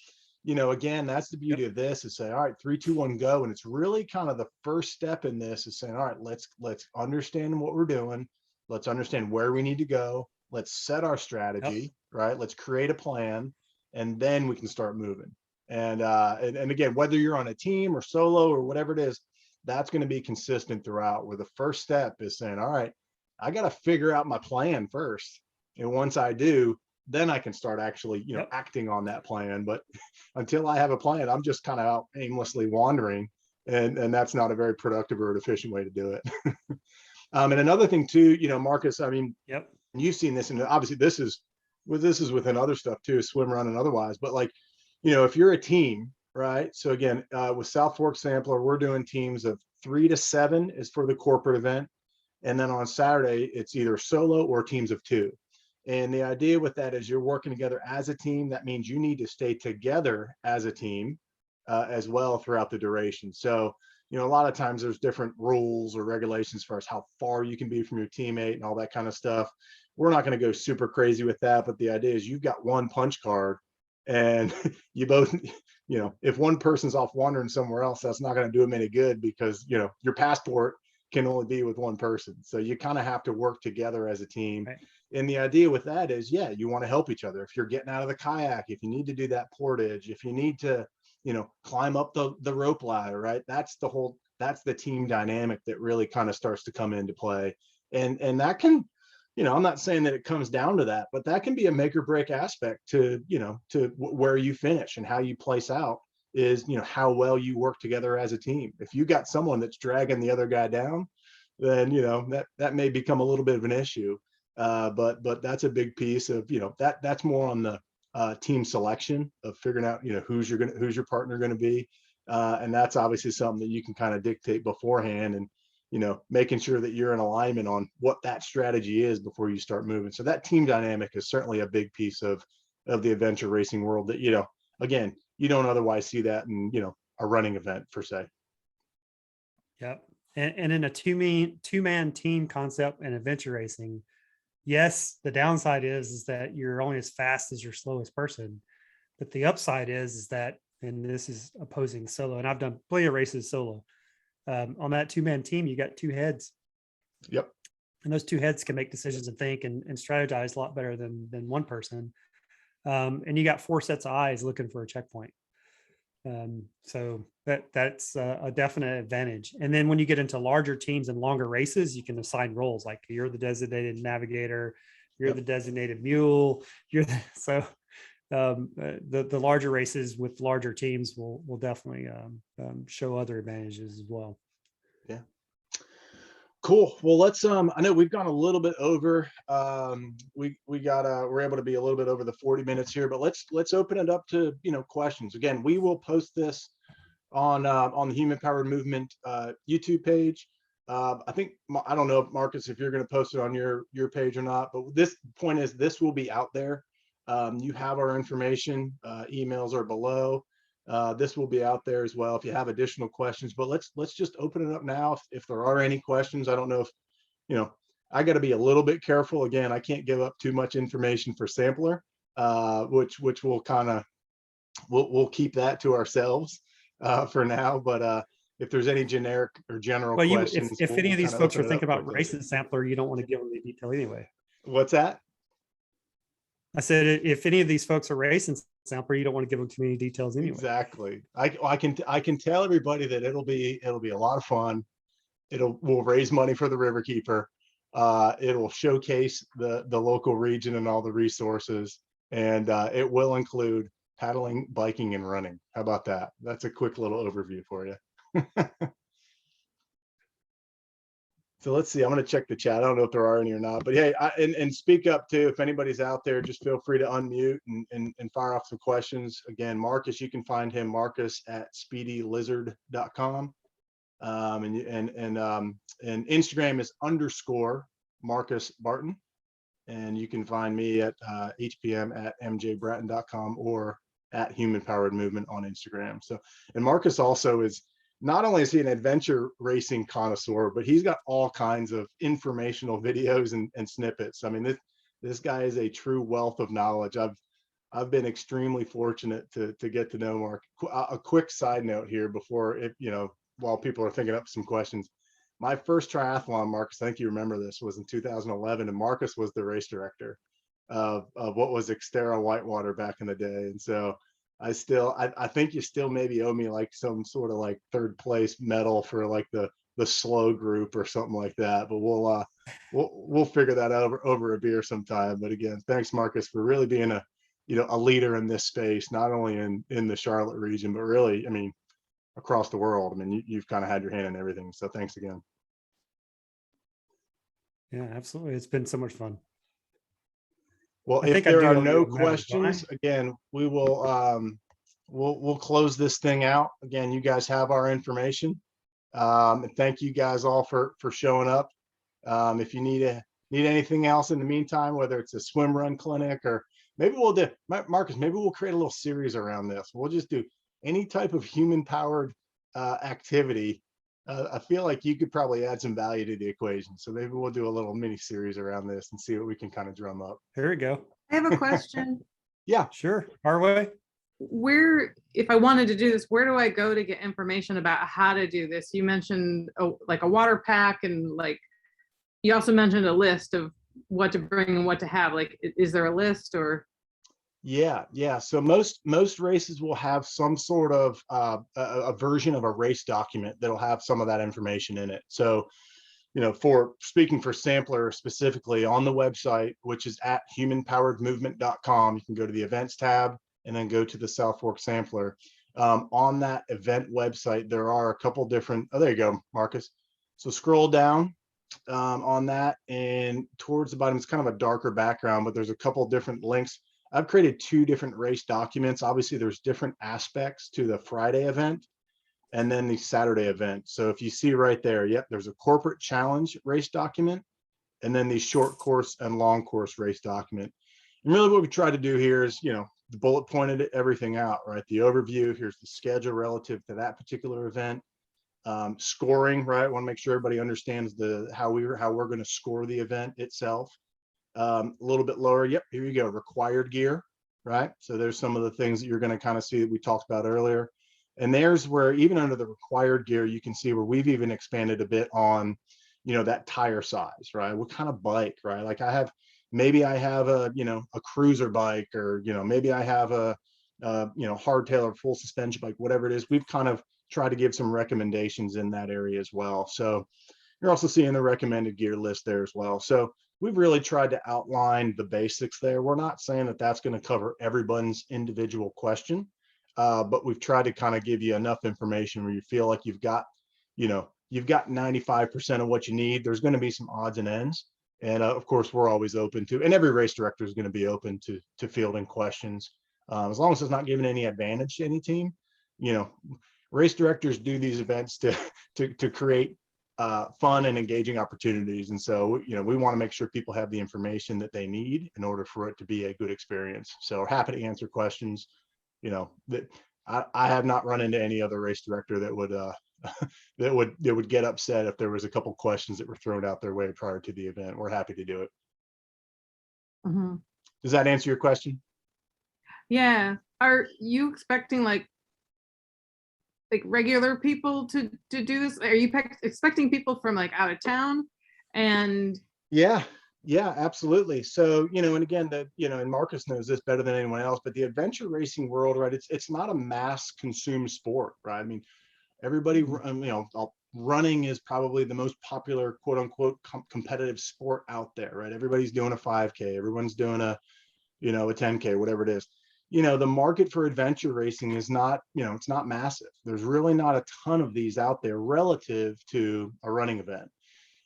again, that's the beauty of this, is say, all right, 3, 2, 1, go. And it's really kind of the first step in this is saying, all right, let's understand what we're doing. Let's understand where we need to go. Let's set our strategy, right? Let's create a plan, and then we can start moving. And again, whether you're on a team or solo or whatever it is, that's going to be consistent throughout, where the first step is saying, all right, I got to figure out my plan first. And once I do, then I can start actually, acting on that plan. But until I have a plan, I'm just kind of out aimlessly wandering. And that's not a very productive or efficient way to do it. And another thing too, Marcus, I mean, you've seen this, and obviously this is within other stuff too, swim, run, and otherwise, but like, if you're a team, right? So again, with South Fork Sampler, we're doing teams of 3 to 7 is for the corporate event. And then on Saturday, it's either solo or teams of 2. And the idea with that is you're working together as a team. That means you need to stay together as a team as well throughout the duration. So, a lot of times there's different rules or regulations for how far you can be from your teammate and all that kind of stuff. We're not going to go super crazy with that, but the idea is you've got one punch card and you both, if one person's off wandering somewhere else, that's not going to do them any good because, your passport can only be with one person. So you kind of have to work together as a team. Right. And the idea with that is, yeah, you want to help each other. If you're getting out of the kayak, if you need to do that portage, if you need to, climb up the rope ladder, right? That's the team dynamic that really kind of starts to come into play. And that can, I'm not saying that it comes down to that, but that can be a make or break aspect to, where you finish and how you place out is, how well you work together as a team. If you got someone that's dragging the other guy down, then, that may become a little bit of an issue. But that's a big piece of, that's more on the team selection of figuring out, who's your partner going to be. And that's obviously something that you can kind of dictate beforehand and, making sure that you're in alignment on what that strategy is before you start moving. So that team dynamic is certainly a big piece of the adventure racing world that, again, you don't otherwise see that in, a running event per se. Yep. And in a two-man team concept and adventure racing, yes, the downside is that you're only as fast as your slowest person. But the upside is that, and this is opposing solo, and I've done plenty of races solo. On that two-man team, you got 2 heads. Yep. And those 2 heads can make decisions and think and strategize a lot better than one person. And you got 4 sets of eyes looking for a checkpoint. So that's a definite advantage. And then when you get into larger teams and longer races, you can assign roles, like you're the designated navigator, you're the designated mule, the larger races with larger teams will definitely show other advantages as well. Yeah. Cool. Well, let's I know we've gone a little bit over. We're able to be a little bit over the 40 minutes here, but let's open it up to, questions. Again, we will post this on the Human Powered Movement YouTube page. I think, I don't know, Marcus, if you're going to post it on your page or not, but this point is this will be out there. You have our information, emails are below. This will be out there as well if you have additional questions, but let's just open it up now. If there are any questions, I don't know if, I got to be a little bit careful. Again, I can't give up too much information for sampler, which we'll kind of, we'll keep that to ourselves for now. But if there's any generic or general questions, if any of these folks are thinking about quickly. racing sampler, you don't want to give them the detail anyway. What's that? I said, if any of these folks are racing sampler, you don't want to give them too many details anyway. Exactly. I can tell everybody that it'll be a lot of fun. We'll raise money for the Riverkeeper. It will showcase the local region and all the resources, and it will include paddling, biking, and running. How about that? That's a quick little overview for you. So let's see, I'm going to check the chat. I don't know if there are any or not, but hey, and speak up too. If anybody's out there, just feel free to unmute and fire off some questions. Again, Marcus, you can find him, Marcus at speedylizard.com. And Instagram is _ Marcus Barton. And you can find me at HPM at mjbratton.com or at Human Powered Movement on Instagram. So, and Marcus also is, not only is he an adventure racing connoisseur, but he's got all kinds of informational videos and snippets. I mean, this guy is a true wealth of knowledge. I've been extremely fortunate to get to know Mark. A quick side note here before while people are thinking up some questions. My first triathlon, Marcus, I think you remember this, was in 2011, and Marcus was the race director of what was Xterra Whitewater back in the day. And so I think you still maybe owe me like some sort of like 3rd place medal for like the slow group or something like that. But we'll figure that out over a beer sometime. But again, thanks, Marcus, for really being a leader in this space, not only in the Charlotte region, but really, I mean, across the world. I mean, you've kind of had your hand in everything. So thanks again. Yeah, absolutely. It's been so much fun. Well, if there are no questions, again, we will we'll close this thing out. Again, you guys have our information. And thank you guys all for showing up. If you need anything else in the meantime, whether it's a swim run clinic, or maybe we'll do, Marcus, maybe we'll create a little series around this. We'll just do any type of human powered activity. I feel like you could probably add some value to the equation. So maybe we'll do a little mini series around this and see what we can kind of drum up. Here we go. I have a question. Yeah. Sure. Our way. Where, if I wanted to do this, where do I go to get information about how to do this? You mentioned like a water pack, and like you also mentioned a list of what to bring and what to have. Like, is there a list or? Yeah. So most races will have some sort of a version of a race document that'll have some of that information in it. So, for speaking for Sampler specifically, on the website, which is at humanpoweredmovement.com, you can go to the events tab and then go to the South Fork Sampler. On that event website, there are a couple different, oh, there you go, Marcus. So scroll down on that, and towards the bottom, it's kind of a darker background, but there's a couple different links. I've created 2 different race documents. Obviously, there's different aspects to the Friday event and then the Saturday event. So if you see right there, yep, there's a corporate challenge race document, and then the short course and long course race document. And really what we try to do here is, the bullet pointed everything out, right? The overview, here's the schedule relative to that particular event. Scoring, right? I want to make sure everybody understands how we're going to score the event itself. A little bit lower, yep, here you go, required gear, right? So there's some of the things that you're going to kind of see that we talked about earlier. And there's where, even under the required gear, you can see where we've even expanded a bit on, that tire size, right? What kind of bike, right? Like maybe I have a cruiser bike, or, maybe I have a hardtail or full suspension bike, whatever it is. We've kind of tried to give some recommendations in that area as well. So you're also seeing the recommended gear list there as well. So we've really tried to outline the basics there. We're not saying that that's going to cover everyone's individual question, but we've tried to kind of give you enough information where you feel like you've got 95% of what you need. There's going to be some odds and ends. And of course, we're always open to, and every race director is going to be open to fielding questions, as long as it's not giving any advantage to any team. Race directors do these events to create fun and engaging opportunities. And so, we want to make sure people have the information that they need in order for it to be a good experience. So we're happy to answer questions. That I have not run into any other race director that would that would get upset if there was a couple questions that were thrown out their way prior to the event. We're happy to do it. Mm-hmm. Does that answer your question? Yeah. Are you expecting like regular people to do this? Are you expecting people from like out of town? And yeah, absolutely. So, and again, and Marcus knows this better than anyone else, but the adventure racing world, right? It's not a mass consumed sport, right? I mean, everybody, running is probably the most popular, quote unquote, competitive sport out there, right? Everybody's doing a 5K, everyone's doing a 10K, whatever it is. The market for adventure racing is not, it's not massive. There's really not a ton of these out there relative to a running event.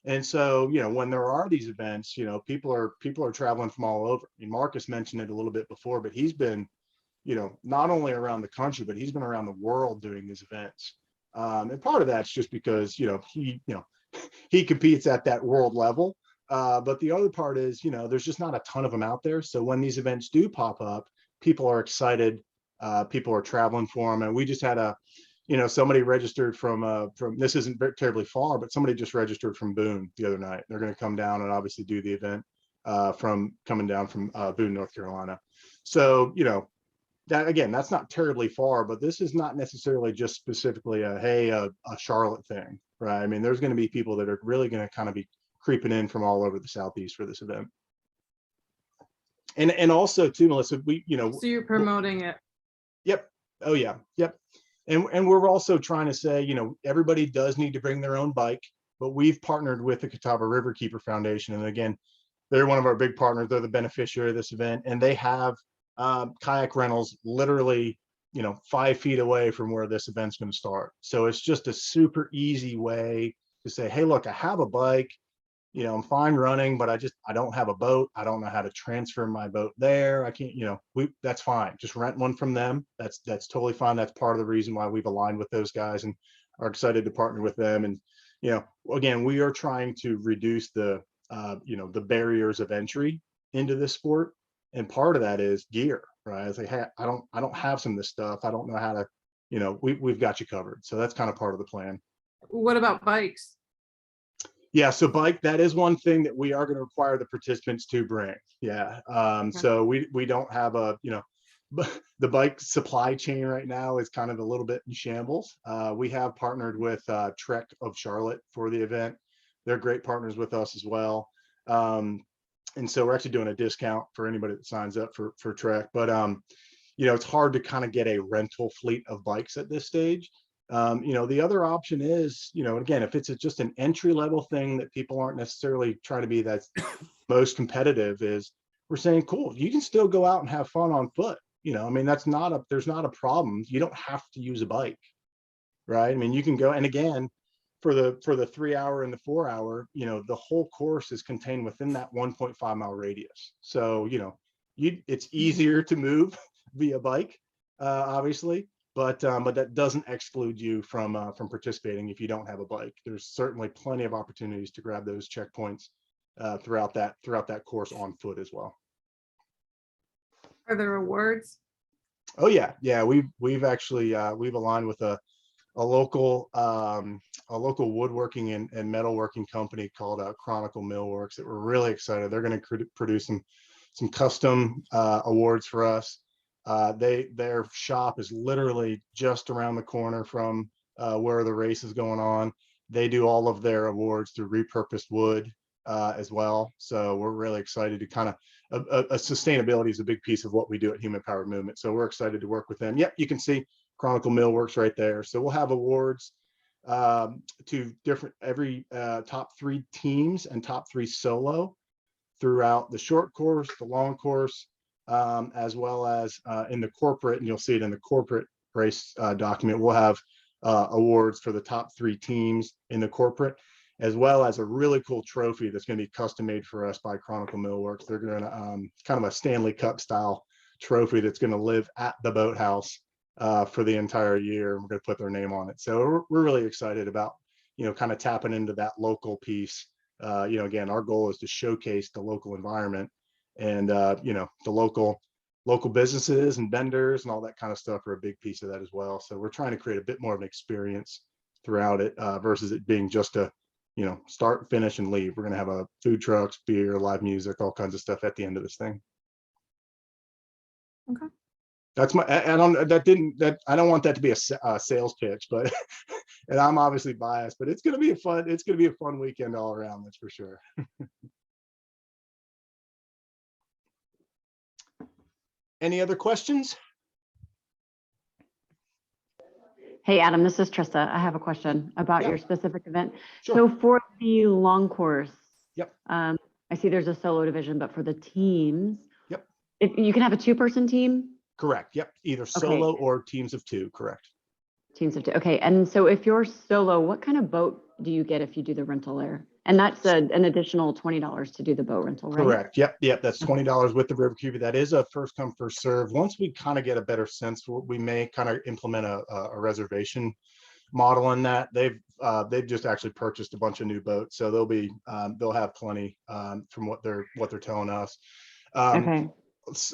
And so, when there are these events, people are traveling from all over. I mean, Marcus mentioned it a little bit before, but he's been, not only around the country, but he's been around the world doing these events. And part of that's just because, he competes at that world level. But the other part is, there's just not a ton of them out there. So when these events do pop up, people are excited. People are traveling for them. And we just had somebody registered from this isn't terribly far, but somebody just registered from Boone the other night. They're going to come down and obviously do the event from coming down from Boone, North Carolina. So, that, again, that's not terribly far, but this is not necessarily just specifically a Charlotte thing, right? I mean, there's going to be people that are really going to kind of be creeping in from all over the Southeast for this event. And also too, Melissa, so you're promoting it. Yep. Oh yeah. Yep. And we're also trying to say, everybody does need to bring their own bike, but we've partnered with the Catawba Riverkeeper Foundation. And again, they're one of our big partners. They're the beneficiary of this event, and they have kayak rentals literally 5 feet away from where this event's going to start. So it's just a super easy way to say, hey, look, I have a bike, I'm fine running, but I don't have a boat. I don't know how to transfer my boat there. I can't, that's fine. Just rent one from them. That's totally fine. That's part of the reason why we've aligned with those guys and are excited to partner with them. And, again, we are trying to reduce the barriers of entry into this sport. And part of that is gear, right? It's like, hey, I don't have some of this stuff. I don't know how to, we've got you covered. So that's kind of part of the plan. What about bikes? Yeah, so bike, that is one thing that we are going to require the participants to bring. Yeah. So we don't have the bike supply chain right now is kind of a little bit in shambles. We have partnered with Trek of Charlotte for the event. They're great partners with us as well. And so we're actually doing a discount for anybody that signs up for Trek. But it's hard to kind of get a rental fleet of bikes at this stage. The other option is, again, if it's just an entry level thing that people aren't necessarily trying to be that most competitive, is we're saying, cool, you can still go out and have fun on foot. I mean, there's not a problem. You don't have to use a bike, right? I mean, you can go, and again, for the 3 hour and the 4 hour, the whole course is contained within that 1.5 mile radius. So, it's easier to move via bike, obviously. But that doesn't exclude you from participating if you don't have a bike. There's certainly plenty of opportunities to grab those checkpoints throughout that course on foot as well. Are there awards? Oh yeah. We've actually we've aligned with a local woodworking and metalworking company called Chronicle Millworks that we're really excited. They're going to produce some custom awards for us. Their shop is literally just around the corner from where the race is going on. They do all of their awards through repurposed wood as well. So we're really excited to kind of sustainability is a big piece of what we do at Human Powered Movement. So we're excited to work with them. Yep, you can see Chronicle Millworks right there. So we'll have awards to every top 3 teams and top 3 solo throughout the short course, the long course, as well as in the corporate, and you'll see it in the corporate race document. We'll have awards for the top 3 teams in the corporate, as well as a really cool trophy that's going to be custom made for us by Chronicle Millworks. They're going to kind of a Stanley Cup style trophy that's going to live at the boathouse for the entire year. We're going to put their name on it. So we're really excited about, kind of tapping into that local piece. Again, our goal is to showcase the local environment, and the local businesses and vendors and all that kind of stuff are a big piece of that as well. So we're trying to create a bit more of an experience throughout it versus it being just a start, finish, and leave. We're going to have a food trucks, beer, live music, all kinds of stuff at the end of this thing. Okay. That's my, I don't want that to be a sales pitch, but and I'm obviously biased, but it's going to be a fun weekend all around. That's for sure. Any other questions? Hey, Adam, this is Trista. I have a question about Yeah. your specific event. Sure. So for the long course, Yep. I see there's a solo division, but for the teams, Yep. if you can have a 2-person team? Correct. Yep. Either solo or teams of 2. Correct. Teams of 2. Okay. And so if you're solo, what kind of boat do you get if you do the rental there? And that's an additional $20 to do the boat rental, right? Correct. Yep. That's $20 with the river cube. That is a first come, first serve. Once we kind of get a better sense for what we may kind of implement a reservation model in that. They've just actually purchased a bunch of new boats, so they'll have plenty from what they're telling us. Okay.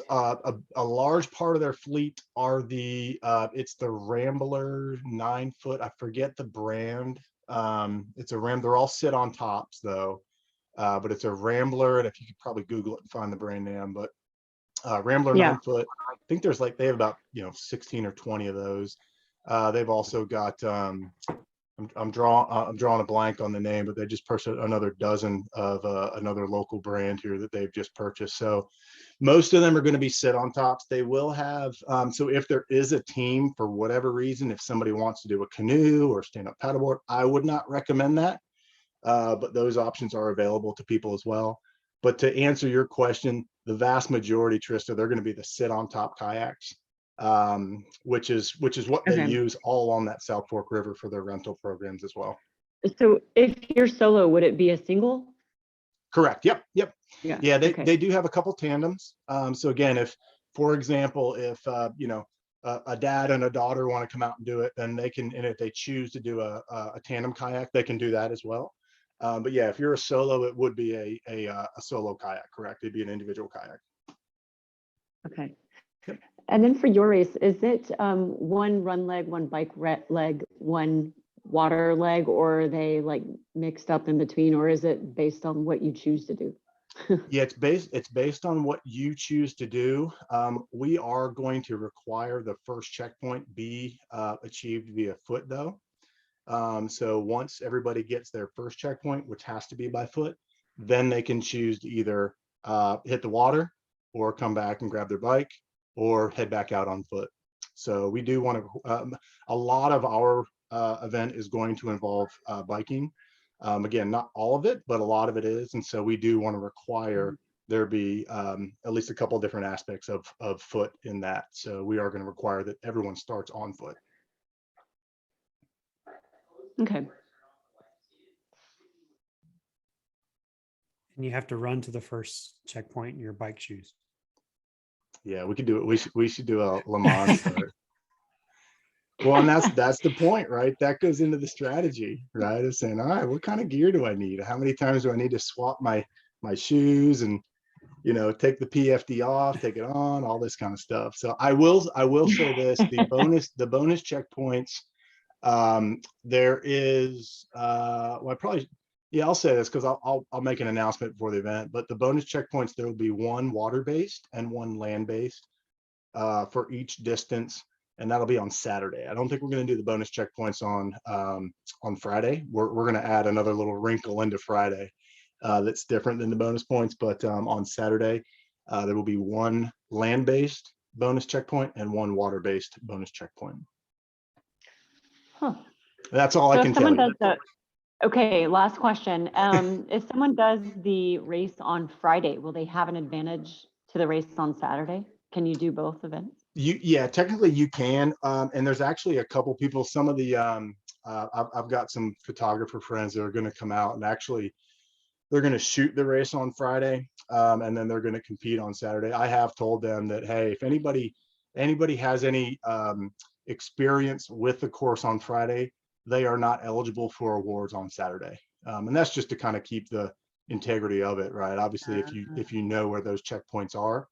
A large part of their fleet are it's the Rambler 9-foot. I forget the brand. It's a Ram. They're all sit on tops though, but it's a Rambler. And if you could probably Google it and find the brand name, but Rambler 9-foot. I think they have about 16 or 20 of those. They've also got I'm drawing a blank on the name, but they just purchased another dozen of another local brand here that they've just purchased. So most of them are going to be sit on tops. They will have, so if there is a team for whatever reason, if somebody wants to do a canoe or stand up paddleboard, I would not recommend that. But those options are available to people as well. But to answer your question, the vast majority, Trista, they're going to be the sit on top kayaks, which is what they use all along that South Fork River for their rental programs as well. So if you're solo, would it be a single? Correct. Yep. Yeah, okay. they do have a couple tandems. So again, if, for example, if you know, a dad and a daughter want to come out and do it, then they can, and if they choose to do a tandem kayak, they can do that as well. But yeah, if you're a solo, it would be a solo kayak, correct? It'd be an individual kayak. Okay. Yep. And then for your race, is it one run leg, one bike leg, one water leg, or are they like mixed up in between, or is it based on what you choose to do? Yeah, it's based on what you choose to do. We are going to require the first checkpoint be achieved via foot though. So once everybody gets their first checkpoint, which has to be by foot, then they can choose to either hit the water or come back and grab their bike or head back out on foot. So we do want to, a lot of our event is going to involve biking. Again, not all of it, but a lot of it is. And so we do want to require there be at least a couple of different aspects of foot in that. So we are going to require that everyone starts on foot. Okay. And you have to run to the first checkpoint in your bike shoes. Yeah, we could do it. We should do a Le Mans start. Well, and that's the point, right? That goes into the strategy, right? Of saying, all right, what kind of gear do I need? How many times do I need to swap my shoes and, you know, take the PFD off, take it on, all this kind of stuff. So I will say this: the bonus checkpoints. There is well, I'll say this because I'll make an announcement before the event. But the bonus checkpoints, there will be one water-based and one land-based for each distance. And that'll be on Saturday. I don't think we're going to do the bonus checkpoints on Friday. We're going to add another little wrinkle into Friday that's different than the bonus points. But on Saturday, there will be one land-based bonus checkpoint and one water-based bonus checkpoint. Huh. That's all I can tell you. Okay, last question. If someone does the race on Friday, will they have an advantage to the race on Saturday? Can you do both events? Yeah, technically you can. And there's actually a couple people, some of the, I've got some photographer friends that are going to come out and actually they're going to shoot the race on Friday. And then they're going to compete on Saturday. I have told them that, hey, if anybody has any experience with the course on Friday, they are not eligible for awards on Saturday. And that's just to kind of keep the integrity of it, right? Obviously, if you know where those checkpoints are,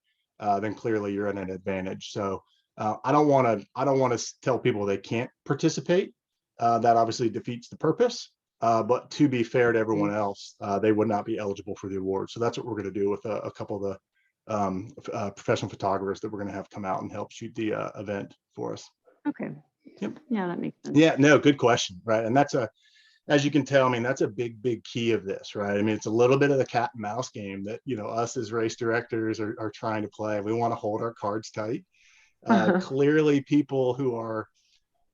then clearly you're at an advantage. So I don't want to tell people they can't participate. That obviously defeats the purpose. But to be fair to everyone else, they would not be eligible for the award. So that's what we're going to do with a couple of the professional photographers that we're going to have come out and help shoot the event for us. Okay. Yep. Yeah, that makes sense. Yeah, no, good question, right? And that's as you can tell, I mean, that's a big key of this, right? I mean, it's a little bit of the cat and mouse game that, you know, us as race directors are trying to play. We want to hold our cards tight. Clearly people who are,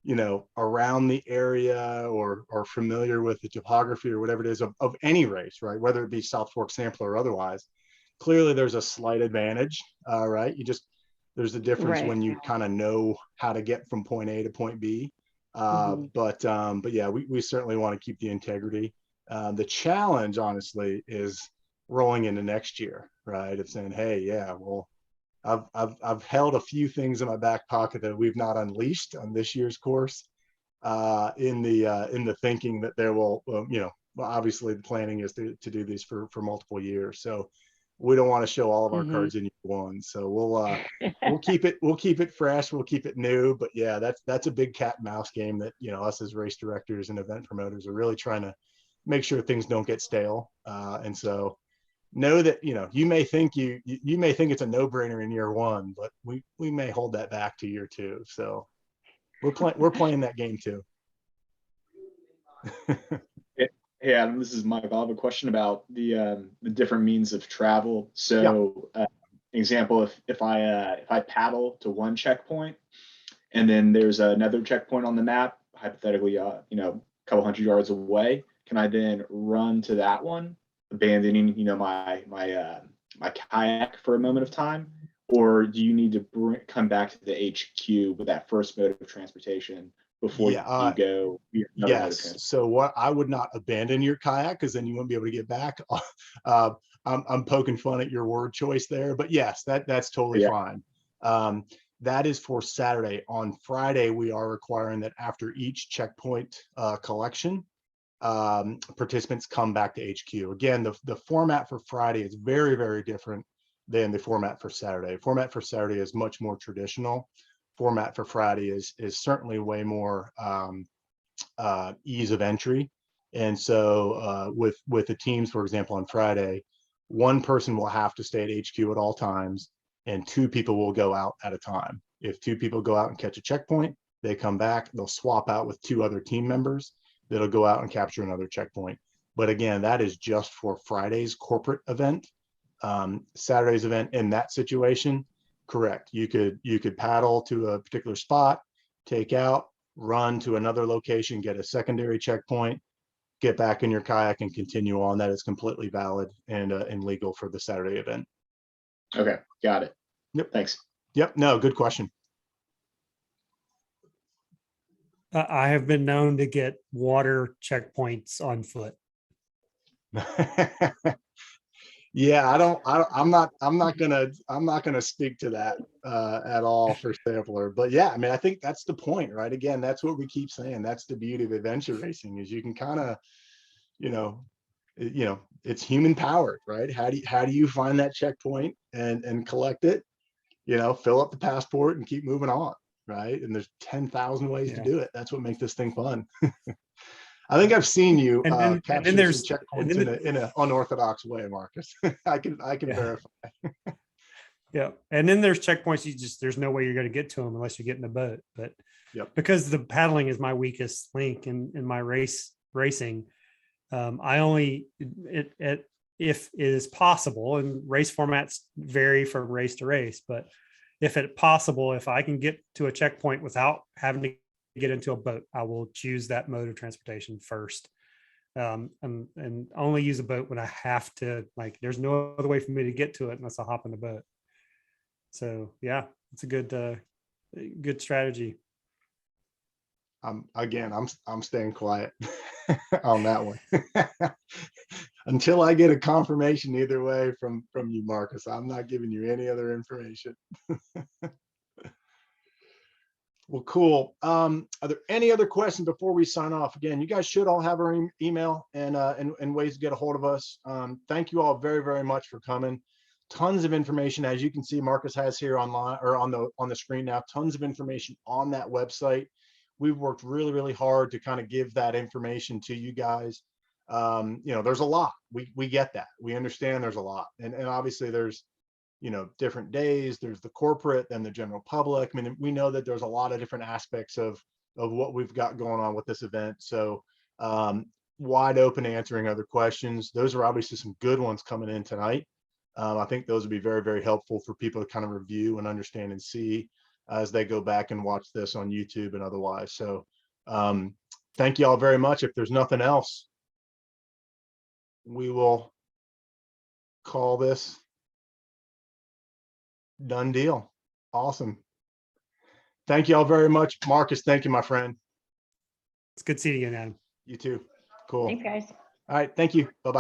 you know, around the area or familiar with the topography or whatever it is of any race, right? Whether it be South Fork Sampler or otherwise, clearly there's a slight advantage, right? There's a difference when you kind of know how to get from point A to point B. But yeah, we certainly want to keep the integrity. The challenge, honestly, is rolling into next year, right? Of saying, hey, yeah, well, I've held a few things in my back pocket that we've not unleashed on this year's course. In the thinking that there will, you know, well, obviously the planning is to do these for multiple years. So we don't want to show all of our cards in year one. So we'll keep it fresh. We'll keep it new. But yeah, that's a big cat and mouse game that, you know, us as race directors and event promoters are really trying to make sure things don't get stale. And so know that, you know, you may think it's a no-brainer in year one, but we may hold that back to year two. So we're playing that game too. Hey, Adam, this is Mike. I have a question about the different means of travel. So, example, if I paddle to one checkpoint, and then there's another checkpoint on the map, hypothetically, you know, a couple hundred yards away, can I then run to that one, abandoning, you know, my kayak for a moment of time, or do you need to come back to the HQ with that first mode of transportation before Yeah, you go another mode of yes. transport? So what, I would not abandon your kayak because then you won't be able to get back. Uh, I'm poking fun at your word choice there, but yes, that's totally Yeah. fine. That is for Saturday. On Friday, we are requiring that after each checkpoint collection, participants come back to HQ. Again, the format for Friday is very, very different than the format for Saturday. Format for Saturday is much more traditional. Format for Friday is certainly way more ease of entry. And so with the teams, for example, on Friday, one person will have to stay at HQ at all times, and two people will go out at a time. If two people go out and catch a checkpoint, they come back, they'll swap out with two other team members that'll go out and capture another checkpoint. But again, that is just for Friday's corporate event. Saturday's event, in that situation, correct, you could paddle to a particular spot, take out, run to another location, get a secondary checkpoint, get back in your kayak and continue on. That is completely valid and legal for the Saturday event. Okay, got it. Yep. Thanks. Yep. No, good question. I have been known to get water checkpoints on foot. Yeah, I'm not gonna speak to that at all for Sampler, but yeah, I mean, I think that's the point, right? Again, that's what we keep saying. That's the beauty of adventure racing, is you can kind of, it's human powered, right? How do you find that checkpoint and collect it? Fill up the passport and keep moving on, right? And there's 10,000 ways to Yeah. do it. That's what makes this thing fun. I think I've seen you And then capture some there's- checkpoints in an unorthodox way, Marcus. I can Yeah. verify. Yeah. And then there's checkpoints, there's no way you're going to get to them unless you get in a boat. But Yep. because the paddling is my weakest link in my racing, I only, if it is possible, and race formats vary from race to race, but if it's possible, if I can get to a checkpoint without having to get into a boat, I will choose that mode of transportation first. And only use a boat when I have to, like, there's no other way for me to get to it unless I hop in the boat. So yeah, it's a good strategy. Again, I'm staying quiet on that one until I get a confirmation either way from you, Marcus. I'm not giving you any other information. Well, cool. Are there any other questions before we sign off? Again, you guys should all have our email and ways to get a hold of us. Thank you all very, very much for coming. Tons of information, as you can see, Marcus has here online or on the screen now. Tons of information on that website. We've worked really, really hard to kind of give that information to you guys. There's a lot. We get that. We understand there's a lot, and obviously there's different days. There's the corporate and the general public. I mean, we know that there's a lot of different aspects of what we've got going on with this event. So wide open to answering other questions. Those are obviously some good ones coming in tonight. I think those would be very, very helpful for people to kind of review and understand and see as they go back and watch this on YouTube and otherwise. So thank you all very much. If there's nothing else, we will call this done deal. Awesome. Thank you all very much. Marcus, thank you, my friend. It's good seeing you, Adam. You too. Cool. Thanks, guys. All right. Thank you. Bye-bye.